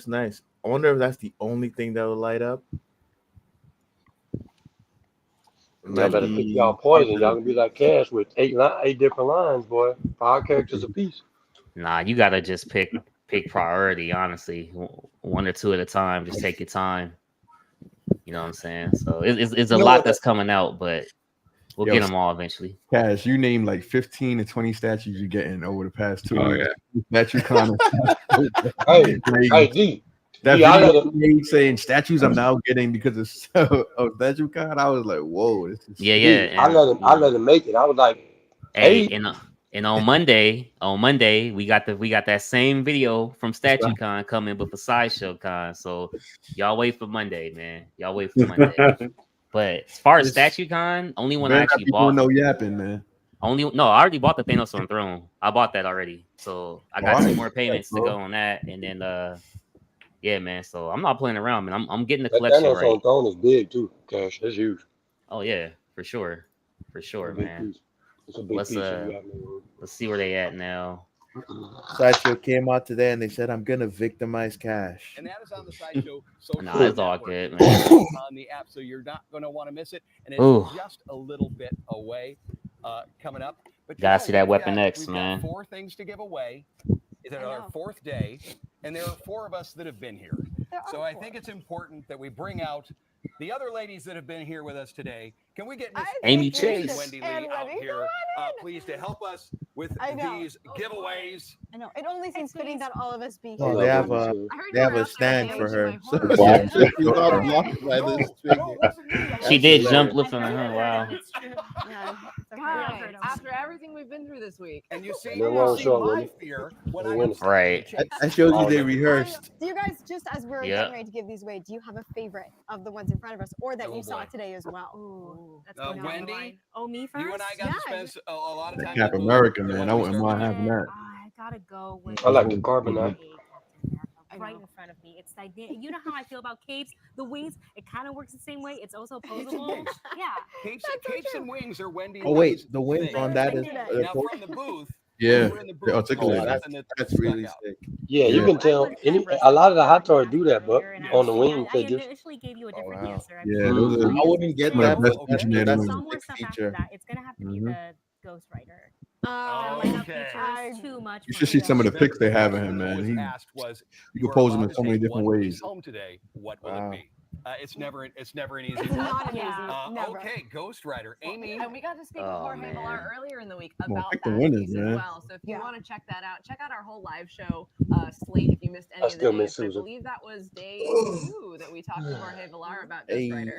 nice. I wonder if that's the only thing that will light up. Y'all better pick y'all poison. Y'all gonna be like Cash with 8 different lines, boy. 5 characters apiece. Nah, you gotta just pick priority. Honestly, 1 or 2 at a time. Just take your time. You know what I'm saying? So it's a lot that's coming out, but we'll get them all eventually. Cash, you named like 15 to 20 statues you're getting over the past 2 weeks. Yeah. Statue con. Hey, D. That D, video you made saying statues I'm now getting because of statue con. I was like, whoa, this is Yeah. I let him make it. I was like, hey, and on Monday, we got that same video from Statue Con coming, but for Sideshow Con. So y'all wait for Monday, man. Y'all wait for Monday. But as far as Statue Con, only one I actually bought. No yapping, man. I already bought the Thanos on Throne. I bought that already. So I got 2 more payments to go on that, and then yeah, man. So I'm not playing around, man. I'm getting the collection Thanos right. on Throne is big too, Cash. That's huge. Oh yeah, for sure, man. It's a big piece. Let's see where they at now. Sideshow came out today and they said, "I'm gonna victimize Cash." And that is on the Sideshow social Nah, it's all network. good, man. On the app, so you're not going to want to miss it. And it's just a little bit away coming up. But gotta see that Weapon X, man. Got 4 things to give away. It's our 4th day, and there are 4 of us that have been here. So I think it's important that we bring out the other ladies that have been here with us today. Can we get Miss Amy Chase, Wendy Lee out here, please, to help us with these giveaways? I know. It only seems fitting that all of us be here. Oh, they have a stand for her. She did jump lift on her. Wow. Guys, after everything we've been through this week, and you see, my fear right. That shows you they rehearsed. Do you guys, just as we're getting ready to give these away, do you have a favorite of the ones in front of us, or that you saw today as well? Ooh, that's Wendy, oh, me first. you and I got to spend a lot of time. Cap America, man. I wouldn't mind having that. I gotta go with. I like the carbonite. Right in front of me. It's like, you know how I feel about capes. The wings, it kind of works the same way. It's also posable. Yeah. Capes and wings are Wendy. Oh wait, the wings on that is now from the booth. Yeah, the articulate. That's really sick. Yeah, you can tell. A lot of the hot toys do that, but on the wing figures. I initially gave you a different answer. Yeah, I wouldn't get that, but that's some more stuff after that. It's gonna have to be the Ghost Rider. Too much. You should see some of the pics they have of him, man. You can pose him in so many different ways. Home today. What will it be? It's never an easy. It's not easy. Okay, Ghost Rider, Amy. And we got to speak with Jorge Villar earlier in the week about pick that the winners, piece man. as well. So if you want to check that out, check out our whole live show slate. If you missed any of the days, I believe that was day 2 that we talked to Jorge Villar about Ghost Rider.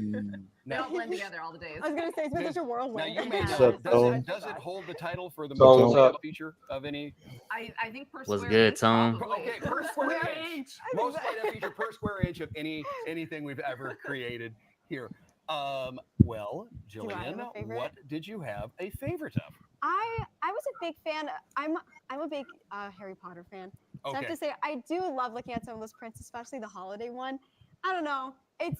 They all blend together all the days. I was gonna say it's been such a whirlwind. Now you made does it hold the title for the most feature of any? I think per was square good, inch, Tom. probably. Okay, per square inch. Most item feature per square inch of anything we've ever created here. Well, Jillian, what did you have a favorite of? I was a big fan. I'm a big Harry Potter fan. So I have to say I do love looking at some of those prints, especially the holiday one. I don't know. It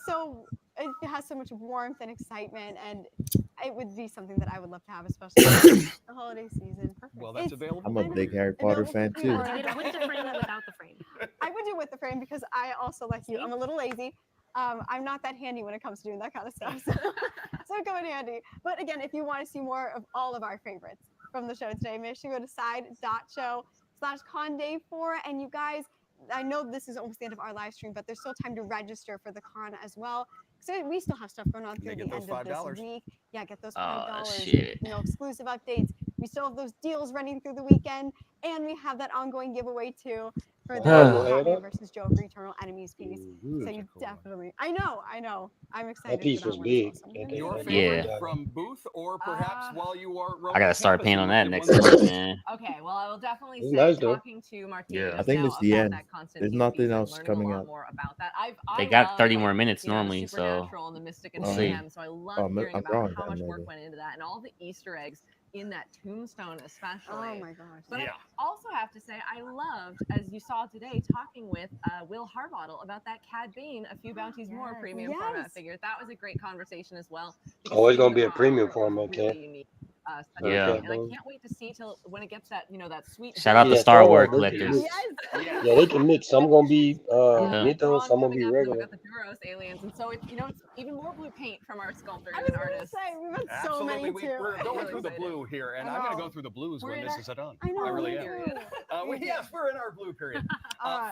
has so much warmth and excitement, and it would be something that I would love to have, especially the holiday season. Perfect. Well, that's available. I'm a big Harry Potter fan too. With the frame or without the frame? I would do with the frame because I also, like you, I'm a little lazy. I'm not that handy when it comes to doing that kind of stuff. So it come in handy. But again, if you want to see more of all of our favorites from the show today, make sure you go to side.show/con-day4. And you guys, I know this is almost the end of our live stream, but there's still time to register for the con as well. So we still have stuff going on through the end of this week. Yeah, get those $5. Exclusive updates. We still have those deals running through the weekend, and we have that ongoing giveaway too for the Batman versus Joker Eternal Enemies piece. So you definitely, I know, I'm excited. That piece was big. Your favorite from booth, or perhaps while you are. I gotta start paying on that next week, man. Okay, well, I will definitely say talking to Martinez. I think it's the end. There's nothing else coming up. More about that. They got 30 more minutes normally, so and the Mystic and Mayhem. So I love hearing about how much work went into that and all the Easter eggs in that tombstone, especially. Oh my gosh! But I also have to say, I loved, as you saw today, talking with Will Harbottle about that Cad Bane, A Few Bounties More premium format figure. That was a great conversation as well. Oh, it's gonna be a premium format, really unique. Yeah. And I can't wait to see till when it gets that, that sweet. Shout out to Star Wars collectors. Yeah, they can mix. Some gonna be mythos, some gonna be We regular. got the Duros aliens, and so it's it's even more blue paint from our sculptors I was and gonna artists. say we've got so Absolutely, many too. we're going through the blue here, and I'm going to go through the blues when this is done. I know. really me am. too. Yes, we're in our blue period.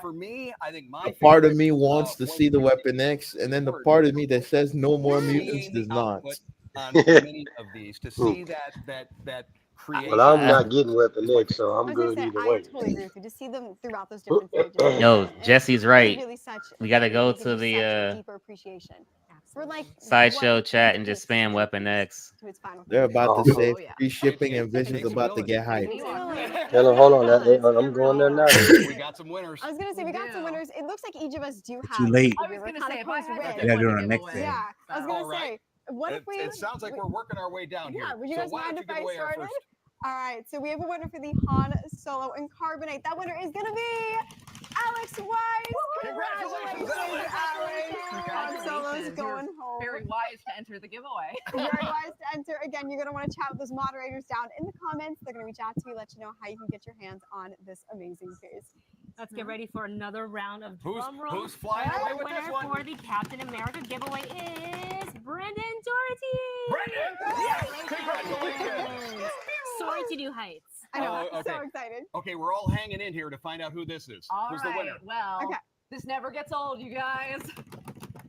For me, I think my A part of favorite, me wants to see the Weapon X, and then the part of me that says no more mutants does not. on many of these to see that creation. Well, I'm not getting Weapon X, so I'm I was gonna good say, either I way. totally agree with you. To see them throughout those different stages. No, Jesse's right. Really such. We got to it go gives to you such a the deeper appreciation for like Sideshow what chat and just spam Weapon X. to its final. They're about to say Oh, free shipping and Vision's about to get hyped. Tell them, hold on, I'm going there now. We got some winners. I was gonna say we got some winners. It looks like each of us do have. Too late. I was gonna say if I had We gotta do it on next day. Yeah, I was gonna All right. say. What if we? It sounds like we're working our way down here. Yeah, would you So guys why mind don't if you give I away our started? first? All right, so we have a winner for the Han Solo and Carbonate. That winner is gonna be Alex Wise. Congratulations, Alex. Han Solo's going home. Very wise to enter the giveaway. Very wise to enter. Again, you're gonna want to chat with those moderators down in the comments. They're gonna reach out to you, let you know how you can get your hands on this amazing case. Let's get ready for another round of Who's- drum roll. who's flying away with winner this one? for the Captain America giveaway is Brendan Doherty. Brendan! Yes! Congratulations! Soaring to new heights. I know. Oh, I'm so okay. excited. Okay, we're all hanging in here to find out who this is. Who's the winner? Well, Okay. this never gets old, you guys.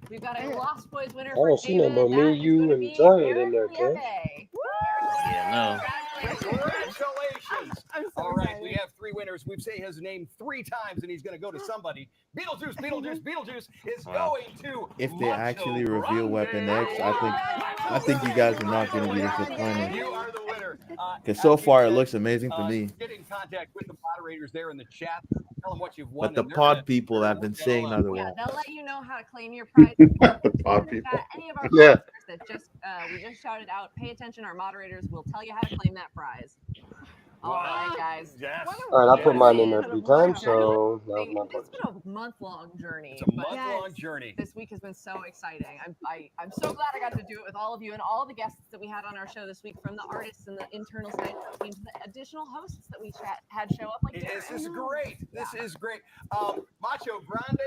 We've got a Lost Boys winner. I don't see nothing but me, you, and Giant in there, Ken. Yeah, Congratulations! I'm so All right, excited. we have three winners. We've said his name 3 times, and he's going to go to somebody. Beetlejuice is going to. If they Macho actually reveal Grande. Weapon X, I think you guys are not going to be disappointed. You are the winner. Because so far it looks amazing to me. Get in contact with the moderators there in the chat. Tell them what you've won. But the and they're pod gonna- people have been saying Yeah, otherwise. they'll let you know how to claim your prize. Pod people. Any of our Yeah. listeners that we just shouted out, pay attention. Our moderators will tell you how to claim that prize. All right, guys. Yes. All right, I put mine in there 3 times, so that was my It's been a month-long journey. It's a but month-long journey. This week has been so exciting. I'm so glad I got to do it with all of you and all the guests that we had on our show this week, from the artists and the internal side team to the additional hosts that we had show up. Like This is great. This is great. Macho Grande,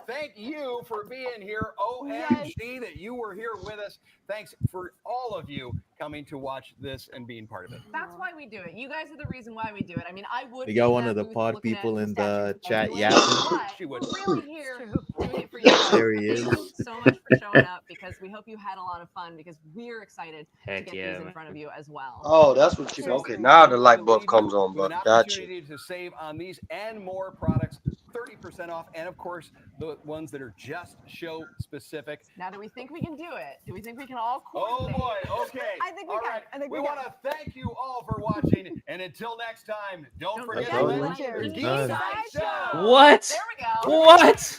thank you for being here. OMG that you were here with us. Thanks for all of you coming to watch this and being part of it. That's why we do it. You guys are the reason why we do it. I mean, I would. We be got in one that of the booth pod looking at people in statues the chat and yapping. but She would. We're really here doing it for you guys. There he is. Thank you so much for showing up, because we hope you had a lot of fun, because we're excited Heck to get yeah, these in man. front of you as well. Oh, that's what you. Okay, now the light bulb comes on, With but an got you. opportunity to save on these and more products, 30% off, and of course the ones that are just show specific. Now, do we think we can do it? Do we think we can all Oh coordinate? boy, okay. I think we All can. right. I think we we want to thank you all for watching, and until next time, don't forget That's to all. like your It's Geek done. Sideshow. What? There we go. What?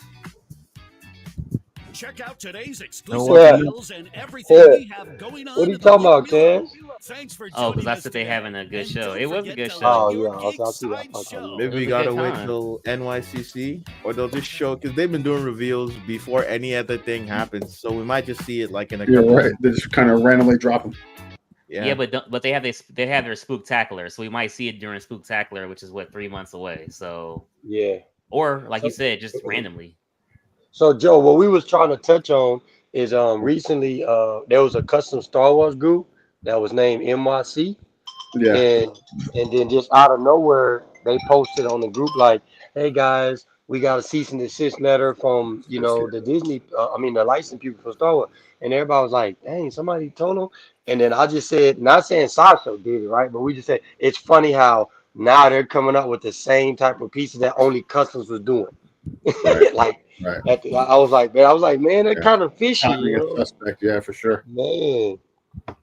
Check out today's No exclusive one- deals and everything Yeah. we have going on. What are you in the talking about, local community. Ken? Thanks for Oh, joining because I us said they today. having a good And show. don't It was a forget good to show. Oh, like your yeah, I Geek see that. Sideshow. Maybe we was a gotta good wait time. till NYCC, or they'll just show, because they've been doing reveals before any other thing happens. So we might just see it like in a You're couple. right. They just kind of randomly drop them. Yeah, but they have their Spooktacular, so we might see it during Spooktacular, which is what 3 months away. So Yeah. or like you said, just randomly. So Joe, what we was trying to touch on is recently there was a custom Star Wars group that was named NYC. Yeah. And then just out of nowhere they posted on the group like, hey guys, we got a cease and desist letter from the Disney the licensing people for Star Wars. And everybody was like, dang, somebody told them. And then I just said, not saying Sideshow did it, right? But we just said it's funny how now they're coming up with the same type of pieces that only Customs was doing. Right. Like Right. I was like, man, they're Yeah. kind of fishy, Timing you is know? suspect, yeah, for sure. Man. Yeah.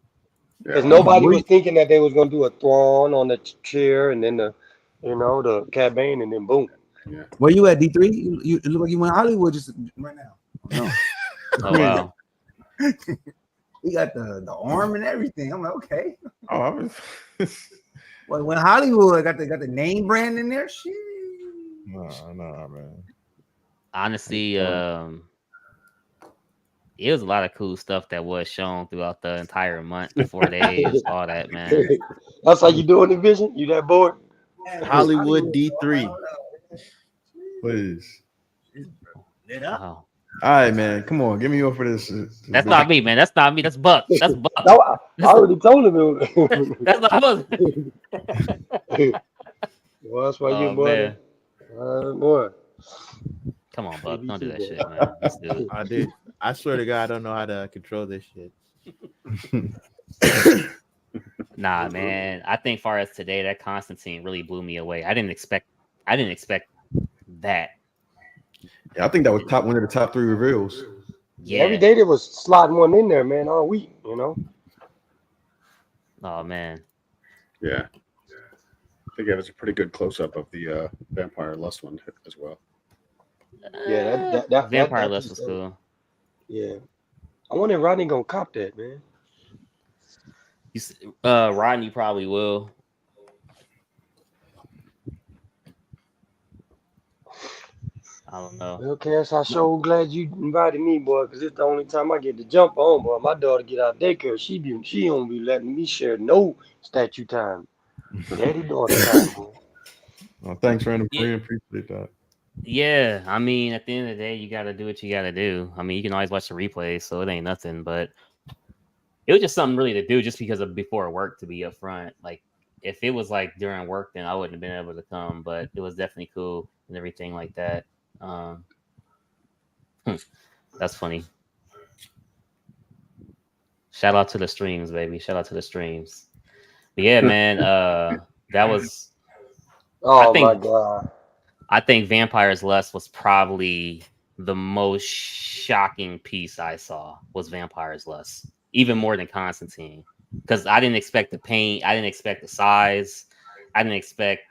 Because nobody was thinking that they was gonna do a Thrawn on the chair and then the Cad Bane and then boom. Yeah. Where you at, D3? You look like you went Hollywood just right now. No. Oh wow. He got the arm and everything. I'm like, okay. Oh, I was. When Hollywood got the name brand in there, shit. No, man. Honestly, it was a lot of cool stuff that was shown throughout the entire month, 4 days, all that, man. That's how you doing the vision? You that bored? Hollywood D3. Please. Wow. All right, man. Come on, give me one for this. That's not me, man. That's not me. That's Buck. That's Buck. No, I already told him. That's not Buck. Well, that's why Oh, you boy. Boy. Come on, Buck. Don't do that shit, man. Let's do it. I did. I swear to God, I don't know how to control this shit. Nah, man. I think far as today, that Constantine really blew me away. I didn't expect that. Yeah, I think that was one of the top 3 reveals. Yeah. Every day there was slotting one in there, man, all week, you know. Oh man. Yeah. I think it was a pretty good close up of the Vampire Lust one as well. Yeah, that Vampire Lust was cool. Yeah. I wonder if Rodney gonna cop that, man. Rodney probably will. I don't know. Well, Cass, I'm so glad you invited me, boy, because it's the only time I get to jump on, boy. My daughter get out of daycare. She don't be letting me share no statue time. Daddy daughter time, boy. Well, thanks, Random Korean. Appreciate that. Yeah, I mean, at the end of the day, you got to do what you got to do. I mean, you can always watch the replays, so it ain't nothing. But it was just something really to do, just because of before work to be up front. Like, if it was like during work, then I wouldn't have been able to come. But it was definitely cool and everything like that. That's funny. Shout out to the streams, baby. Shout out to the streams. But yeah, man. That was. Oh my god. I think Vampire's Lust was probably the most shocking piece I saw was Vampire's Lust, even more than Constantine, because I didn't expect the paint, I didn't expect the size, I didn't expect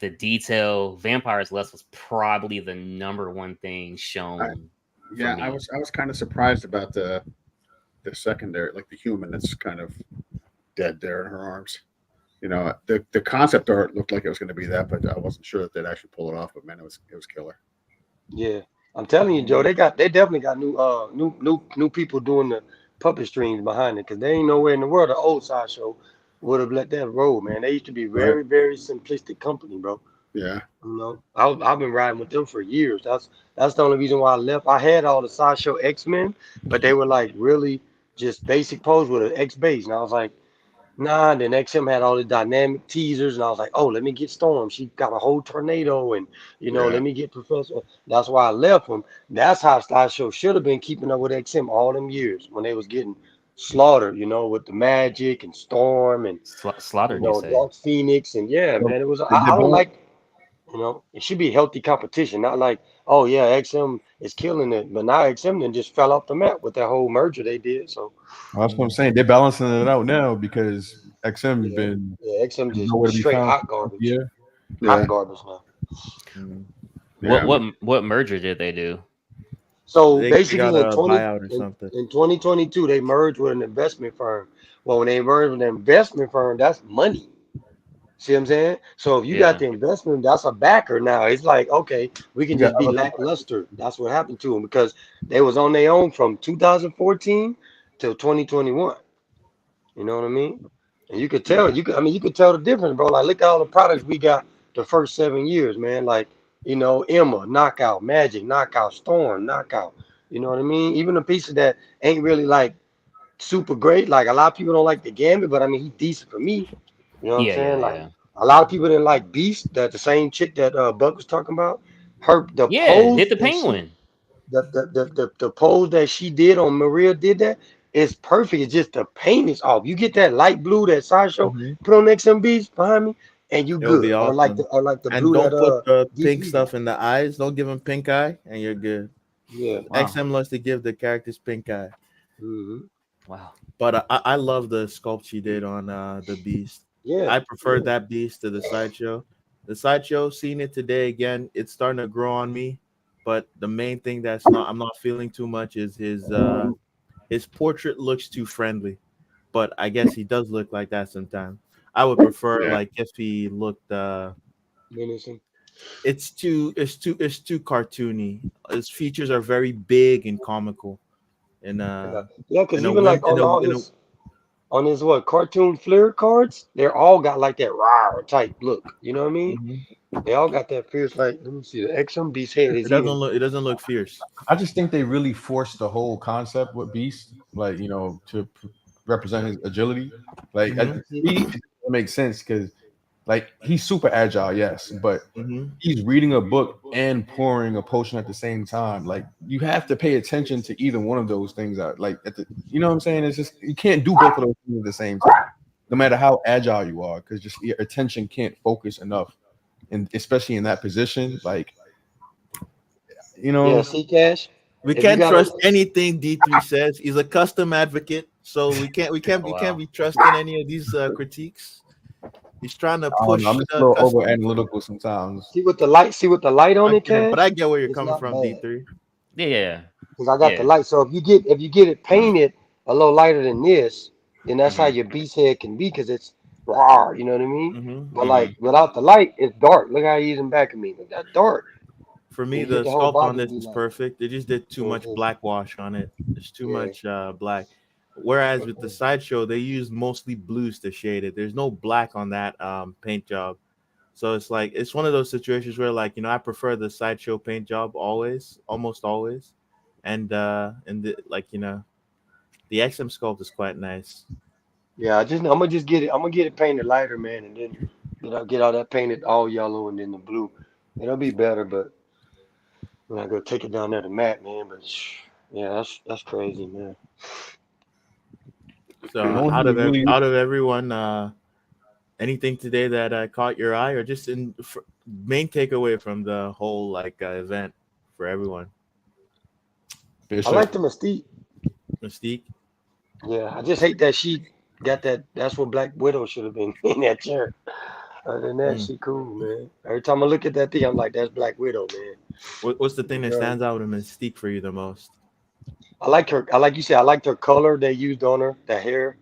the detail. Vampire's Lust was probably the number one thing shown. I was kind of surprised about the secondary, like the human that's kind of dead there in her arms. You know, the concept art looked like it was going to be that, but I wasn't sure that they'd actually pull it off. But man, it was killer. Yeah, I'm telling you, Joe, they definitely got new people doing the puppet streams behind it, because there ain't nowhere in the world the old Sideshow would have let that roll, man. They used to be very, very simplistic company, bro. Yeah. You know, I've been riding with them for years. That's the only reason why I left. I had all the Sideshow X-Men, but they were like really just basic pose with an X base, and I was like, nah. And then XM had all the dynamic teasers, and I was like, oh, let me get Storm. She got a whole tornado, and let me get Professor. That's why I left them. That's how Sideshow should have been keeping up with XM all them years when they was getting slaughtered, with the Magic and Storm and slaughtered. Dark Phoenix, and man, it was. I don't like. It should be healthy competition, not like, oh yeah, XM is killing it, but now XM then just fell off the map with that whole merger they did. So that's what I'm saying. They're balancing it out now because XM been XM just straight hot garbage. Yeah, hot garbage now. What merger did they do? So they basically, in 2022, they merged with an investment firm. Well, when they merged with an investment firm, that's money. See what I'm saying? So if you got the investment, that's a backer now. It's like, okay, we can just be lackluster. That's what happened to them, because they was on their own from 2014 till 2021. You know what I mean? And you could tell, you could tell the difference, bro. Like, look at all the products we got the first 7 years, man. Like, Emma, knockout, Magic, knockout, Storm, knockout. You know what I mean? Even the pieces that ain't really like super great. Like, a lot of people don't like the Gambit, but I mean, he's decent for me. You know what I'm saying? Like, a lot of people didn't like Beast, that the same chick that Buck was talking about. Pose did the Penguin. The pose that she did on Maria did that. It's perfect. It's just the paint is off. You get that light blue, that Sideshow, put on XMBs behind me, and you good. Awesome. Or like the and blue don't that put the pink stuff in the eyes. Don't give them pink eye, and you're good. Yeah. Wow. XM loves to give the characters pink eye. Mm-hmm. Wow. But I love the sculpt she did on the Beast. Yeah. I prefer that Beast to the Sideshow. The Sideshow, seeing it today again, it's starting to grow on me. But the main thing I'm not feeling too much is his his portrait looks too friendly, but I guess he does look like that sometimes. I would prefer like if he looked menacing. It's too cartoony. His features are very big and comical. And Yeah, because in a even like whim in on all a his what cartoon flair cards, they're all got like that raw type look. You know what I mean? Mhm. They all got that fierce. Like, let me see, the Exum Beast head is even. It doesn't look fierce. I just think they really forced the whole concept with Beast, like to represent his agility. Like Mhm. to me, it makes sense because like he's super agile, yes, but Mhm. he's reading a book and pouring a potion at the same time. Like you have to pay attention to either one of those things. Out like you know what I'm saying? It's just you can't do both of those things at the same time, no matter how agile you are, because just your attention can't focus enough, and especially in that position, like Yeah, C Cash. We If you can't got a trust anything D3 says. He's a custom advocate, so we can't be trusting any of these critiques. He's trying to I don't know, push I'm just a the little over custom. analytical sometimes. see with the light on I it, get it, but I Cash. get where you're It's coming not from, bad. D3. Yeah. Because I got the light. So if you get it painted a little lighter than this, then that's how your beast head can be because it's raw. You know what I mean? But like without the light, it's dark. Look how he's in back of me. Look, that's dark. For And me, you get the the whole sculpt on body to this be is like, perfect. They just did too much mhm. black wash on it. There's too Yeah. much black. Whereas with the sideshow, they use mostly blues to shade it. There's no black on that paint job. So it's like it's one of those situations where I prefer the sideshow paint job always, almost always. And the XM sculpt is quite nice. Yeah, I'm gonna just get it. I'm gonna get it painted lighter, man, and then get all that painted all yellow and then the blue. It'll be better, but when I go take it down there to matte, man. But yeah, that's crazy, man. So The only thing that really out of everyone, anything today that caught your eye, or just main takeaway from the whole event for everyone? I Bishop. like the Mystique. Mystique. Yeah, I just hate that she got that. That's what Black Widow should have been in that chair. Other than that, Hmm. she cool, man. Every time I look at that thing, I'm like, that's Black Widow, man. What's the thing that Girl. stands out with Mystique for you the most? I like her. I like you said. I liked her color they used on her. The hair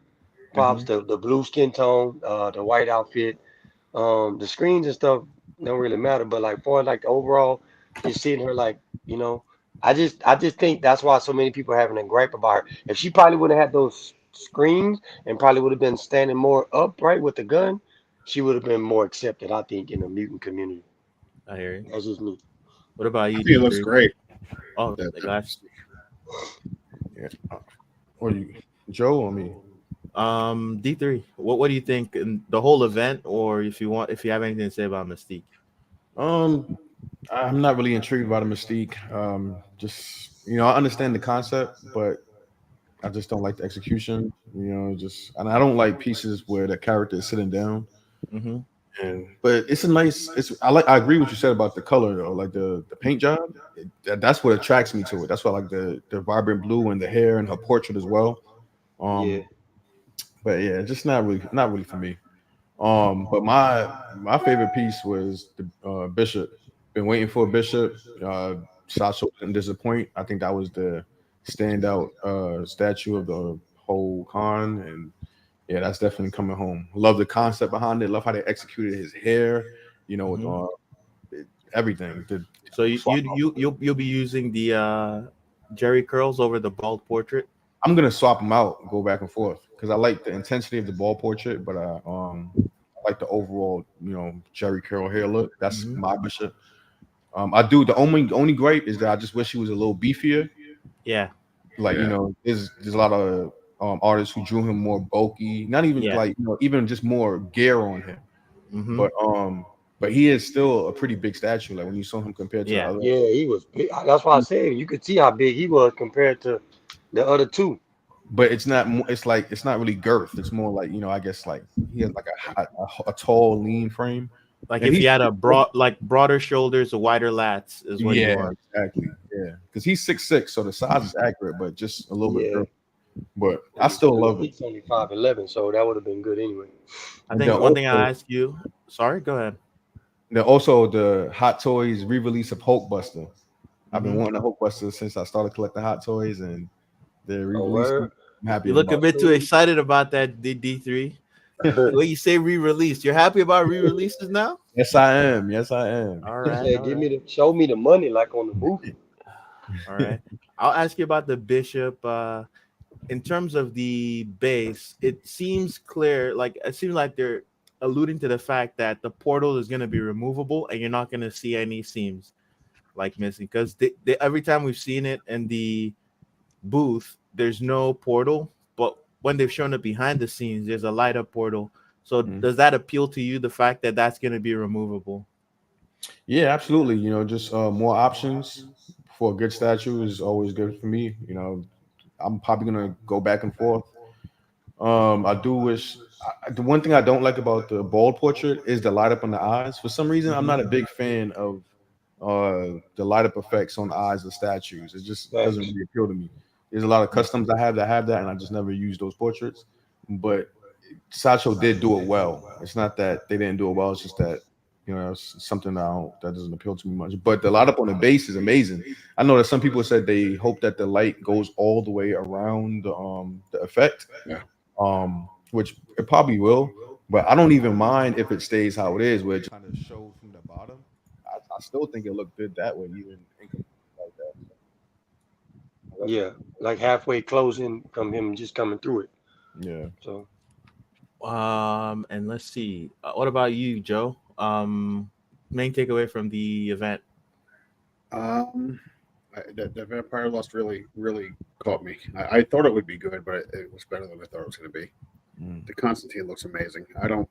props, Hmm. the blue skin tone, the white outfit. The screens and stuff don't really matter, but like for like the overall, just seeing her like, you know, I just think that's why so many people are having a gripe about her. If she probably would have had those screens and probably would have been standing more upright with the gun, she would have been more accepted, I think, in the mutant community. I hear you. That's just me. What about I you, think it looks D3? great. Oh, That, the guys. Yeah. Or you, Joe or me? D3. What do you think in the whole event, or if you have anything to say about Mystique? Um, I'm not really intrigued by the mystique. Just I understand the concept, but I just don't like the execution. And I don't like pieces where the character is sitting down. Mm-hmm. But it's a nice. I agree with what you said about the color though, like the paint job. That's what attracts me to it. That's why I like the vibrant blue and the hair and her portrait as well. Yeah. Um, but yeah, just not really for me. But my favorite piece was the Bishop. Been waiting for a Bishop. Sasha didn't disappoint. I think that was the standout statue of the whole con, and yeah, that's definitely coming home. Love the concept behind it. Love how they executed his hair. With Mm-hmm. everything. So you'll be using the Jerry curls over the bald portrait. I'm gonna swap them out, go back and forth because I like the intensity of the ball portrait, but I like the overall, Jerry Curl hair look. That's Mhm. my Bishop. I do. The only gripe is that I just wish he was a little beefier. Yeah. Like there's a lot of artists who drew him more bulky. Not even Yeah. like even just more gear on him. Mm-hmm. But he is still a pretty big statue. Like when you saw him compared to the Yeah. other. Yeah, he was big. That's why I said you could see how big he was compared to the other two. But it's not. It's like it's not really girth. It's more like I guess like he has like a tall, lean frame. Like And if he's he had a broader shoulders, a wider lats is what he yeah, wants. exactly. Yeah, because he's 6'6", so the size is accurate, but just a little bit Yeah. girth. But I still Because I love think it. he's only 5'11", so that would have been good anyway. I And then think one thing I also, ask you. Sorry, go ahead. the Hot Toys re-release of Hulkbuster. I've been Mm-hmm. wanting a Hulkbuster since I started collecting Hot Toys, and They're re-releasing. I'm happy. You look a bit too excited about that D3. The way you say re-released, you're happy about re-releases now? Yes, I am. Yes, I am. All right. Said, show me the money like on the movie. All right. I'll ask you about the Bishop. In terms of the base, it seems clear. Like it seems like they're alluding to the fact that the portal is going to be removable, and you're not going to see any seams like missing. Because every time we've seen it in the booth, there's no portal, but when they've shown it behind the scenes, there's a light up portal. So does that appeal to you, the fact that that's going to be removable? Yeah, absolutely. You know, just more options for a good statue is always good for me. You know, I'm probably gonna go back and forth. I do wish the one thing I don't like about the bald portrait is the light up on the eyes. For some reason, I'm not a big fan of the light up effects on eyes of statues. It just doesn't really appeal to me. There's a lot of customs I have that, and I just never use those portraits. But Sideshow did do it well. It's not that they didn't do it well. It's just that, you know, it's something that doesn't appeal to me much. But the light up on the base is amazing. I know that some people said they hope that the light goes all the way around the effect. Yeah. Which it probably will. But I don't even mind if it stays how it is, where it kind of shows from the bottom. I still think it looked good that way, even like that. Yeah, like halfway closing from him just coming through it. Yeah. So. And let's see. What about you, Joe? Main takeaway from the event. The Vampire Lust really caught me. I thought it would be good, but it was better than I thought it was going to be. The Constantine looks amazing. I don't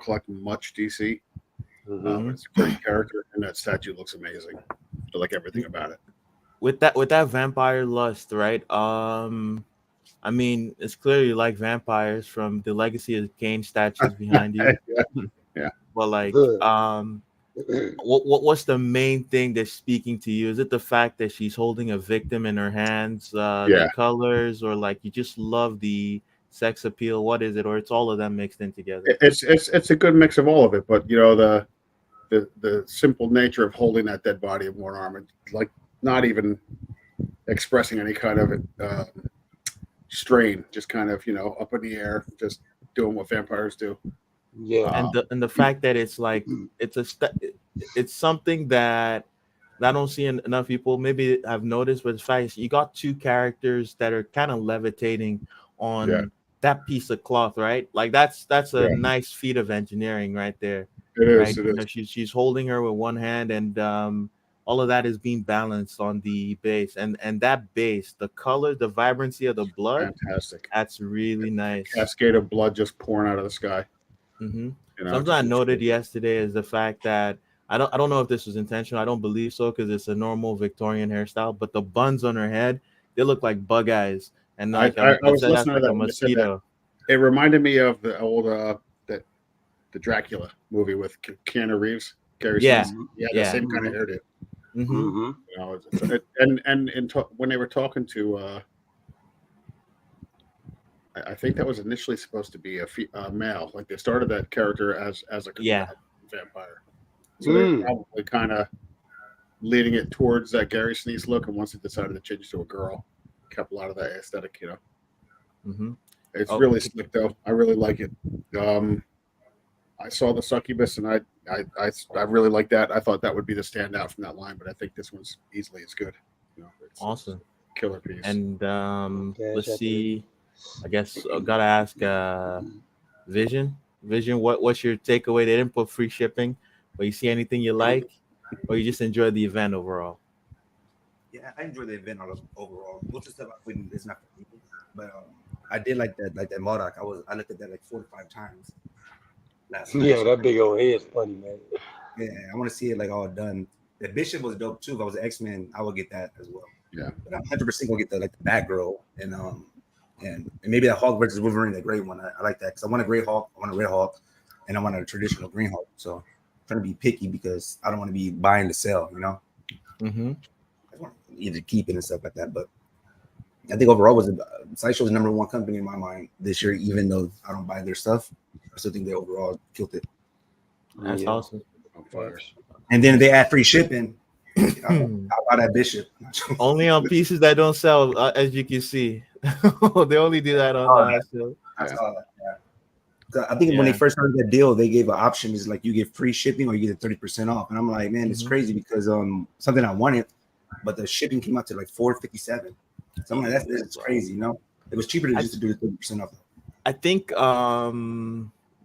collect much DC. It's a great character, and that statue looks amazing. I like everything about it. With that Vampire Lust, right? I mean, it's clearly like vampires from the Legacy of Kane statues behind you. Yeah. But like, what's the main thing that's speaking to you? Is it the fact that she's holding a victim in her hands, the colors, or like you just love the sex appeal? What is it, or it's all of them mixed in together? It's a good mix of all of it, but you know the simple nature of holding that dead body in one arm, and like not even expressing any kind of strain, just kind of, you know, up in the air, just doing what vampires do. Yeah, and the fact that it's like it's something that I don't see enough people maybe have noticed, but the fact is you got two characters that are kind of levitating on that piece of cloth, right? Like that's a nice feat of engineering right there. It is. Right? It you is. know, she's holding her with one hand, and all of that is being balanced on the base, and that base, the color, the vibrancy of the blood, fantastic. That's really nice. Cascade of blood just pouring out of the sky. Mm-hmm. You know, something I noted yesterday is the fact that I don't know if this was intentional. I don't believe so because it's a normal Victorian hairstyle, but the buns on her head, they look like bug eyes, and like I was listening to that a mosquito. It reminded me of the old the Dracula movie with Keanu Reeves. Gary Sinise. The same kind of hairdo. Mm-hmm. You know, when they were talking to, I think that was initially supposed to be a male. Like they started that character as a vampire, so they're probably kind of leading it towards that Gary Sinise look. And once they decided to change to a girl, kept a lot of that aesthetic. You know, it's really slick though. I really like it. I saw the Succubus, and I really like that. I thought that would be the standout from that line, but I think this one's easily as good. You know, it's awesome, killer piece. And let's see. I guess I gotta ask Vision. What's your takeaway? They didn't put free shipping, but you see anything you like, or you just enjoy the event overall? Yeah, I enjoy the event overall. Most of the stuff it's not for people, but I did like that Modoc. I looked at that like 4 to 5 times. Yeah, that big old head's funny, man. Yeah, I want to see it like all done. The Bishop was dope too. If I was an X-Men, I would get that as well. Yeah, but I'm 100% gonna get the Batgirl and maybe that Hulk versus Wolverine, the gray one. I like that because I want a gray Hulk, I want a red Hulk, and I want a traditional green Hulk. So I'm trying to be picky because I don't want to be buying to sell, you know. Mm-hmm. I want to either keep it and stuff like that. But I think overall Sideshow was the #1 company in my mind this year, even though I don't buy their stuff. I still think they overall killed it. That's awesome. And then they add free shipping. How about that Bishop? Only on pieces that don't sell, as you can see. They only do that on show. I saw that. Yeah. I think when they first started that deal, they gave an option is like you get free shipping or you get 30% off. And I'm like, man, it's crazy because something I wanted, but the shipping came out to like $457. So I'm like, that's crazy, you know? It was cheaper just to do the 30% off. I think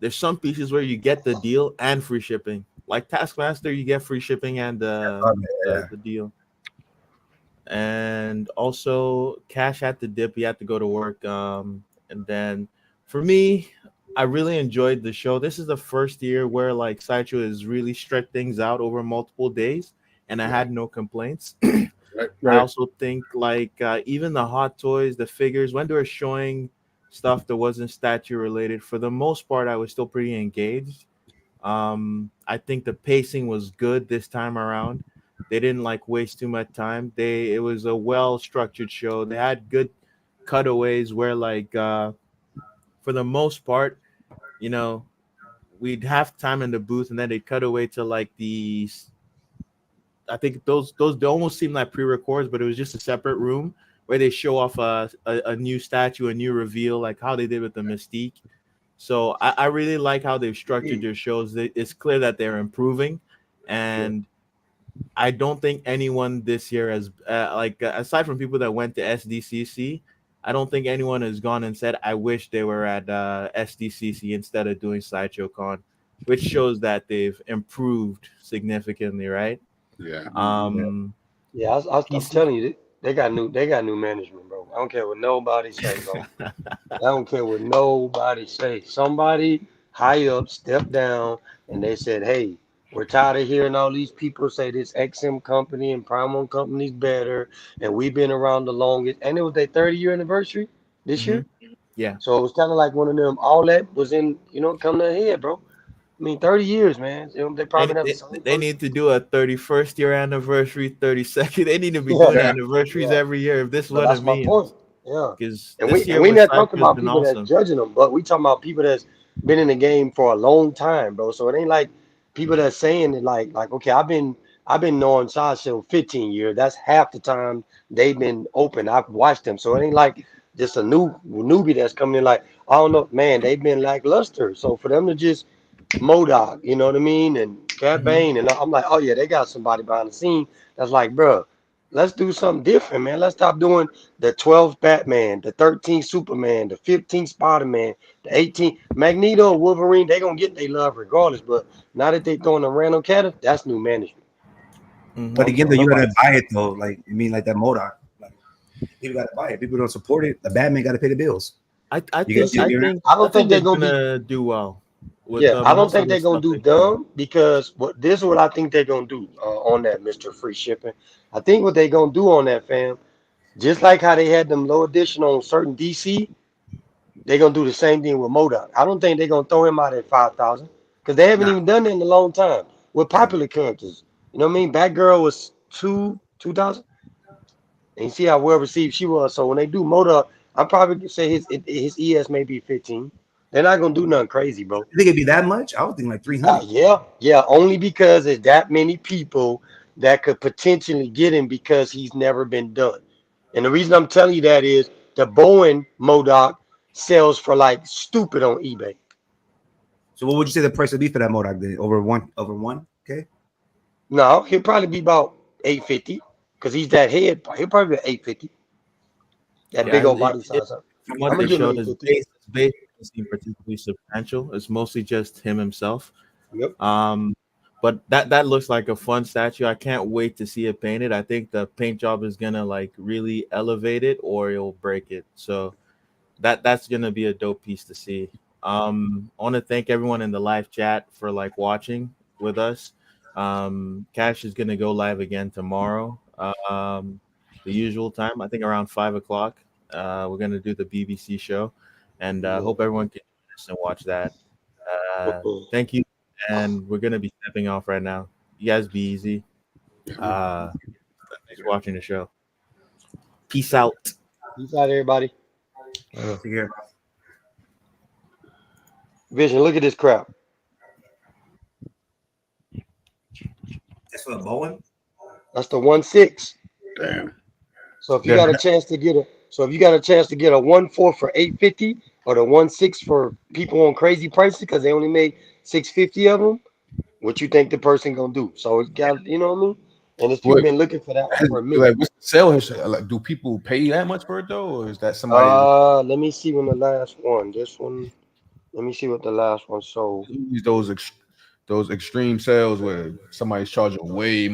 there's some pieces where you get the deal and free shipping. Like Taskmaster, you get free shipping and the deal. And also Cash had to dip, he had to go to work. And then for me, I really enjoyed the show. This is the first year where like Sideshow has really stretched things out over multiple days, and I had no complaints. I also think like even the hot toys, the figures, when they were showing stuff that wasn't statue related, for the most part, I was still pretty engaged. I think the pacing was good this time around. They didn't like waste too much time. It was a well structured show. They had good cutaways where like for the most part, you know, we'd have time in the booth and then they'd cut away to like these. I think those they almost seem like pre-records, but it was just a separate room where they show off a new statue, a new reveal, like how they did with the Mystique. So I really like how they've structured their shows. It's clear that they're improving, and I don't think anyone this year has aside from people that went to SDCC, I don't think anyone has gone and said, I wish they were at SDCC instead of doing Sideshow Con, which shows that they've improved significantly, right? Yeah. I'm telling you, they got new management, bro. I don't care what nobody say, bro. I don't care what nobody say. Somebody high up stepped down and they said, hey, we're tired of hearing all these people say this XM company and Primo company's better, and we've been around the longest. And it was their 30-year anniversary this year. Yeah. So it was kind of like one of them. All that was in, come to head, bro. I mean, 30 years, man. They probably have the same. They need to do a 31st year anniversary, 32nd. They need to be doing anniversaries every year. If this is what that's it my means. point. Yeah. Because And this year we with not Cypher talking has about been people awesome. that's judging them, but we talking about people that's been in the game for a long time, bro. So it ain't like people that's saying it like okay, I've been knowing Sideshow 15 years. That's half the time they've been open. I've watched them. So it ain't like just a newbie that's coming in like, I don't know, man, they've been lackluster. So for them to just MODOK, you know what I mean, and Cat Bane, and I'm like, oh yeah, they got somebody behind the scene that's like, bro, let's do something different, man. Let's stop doing the 12th Batman, the 13th Superman, the 15th Spider-Man, the 18th Magneto, Wolverine. They gonna get their love regardless. But now that they throwing a random cat, that's new management. But again, though, you gotta buy it though. Like I mean, like that MODOK. Like, people gotta buy it. People don't support it. The Batman gotta pay the bills. I don't think they're gonna do well. I don't think they're gonna do dumb because this is what I think they're gonna do on that Mr. Free Shipping. I think what they're gonna do on that, fam, just like how they had them low edition on certain DC, they're gonna do the same thing with MODOK. I don't think they're gonna throw him out at 5,000 because they haven't even done that in a long time with popular characters. You know what I mean? Batgirl was 2,000, and you see how well received she was. So when they do MODOK, I'm probably gonna say his ES may be 15. They're not gonna do nothing crazy, bro. You think it'd be that much? I would think like 300. Yeah, only because there's that many people that could potentially get him because he's never been done. And the reason I'm telling you that is the Bowen MODOK sells for like stupid on eBay. So what would you say the price would be for that MODOK then? Over one? Okay. No, he'll probably be about 850 because he's that head. He'll probably be 850. That big old body size. From what they showed, his base doesn't seem particularly substantial. It's mostly just him himself. Yep. But that looks like a fun statue. I can't wait to see it painted. I think the paint job is gonna like really elevate it, or it'll break it. So that's gonna be a dope piece to see. I want to thank everyone in the live chat for like watching with us. Cash is gonna go live again tomorrow. The usual time, I think around 5:00. We're gonna do the BBC show, and hope everyone can join us and watch that. Thank you, and we're gonna be stepping off right now. You guys be easy. Thanks for watching the show. Peace out. Peace out, everybody. Take care. Vision, look at this crap. That's for the Bowen. That's the 1/6. Damn. So if you got a chance to get a 1/4 for $850, or the 1/6 for people on crazy prices because they only made $650 of them, what you think the person gonna do? So it got, you know what I mean? And it's people been looking for that for a minute. Like, what's the sale history? Like, do people pay that much for it though, or is that somebody? Let me see when the last one. This one. Let me see what the last one sold. Those extreme sales where somebody's charging way more.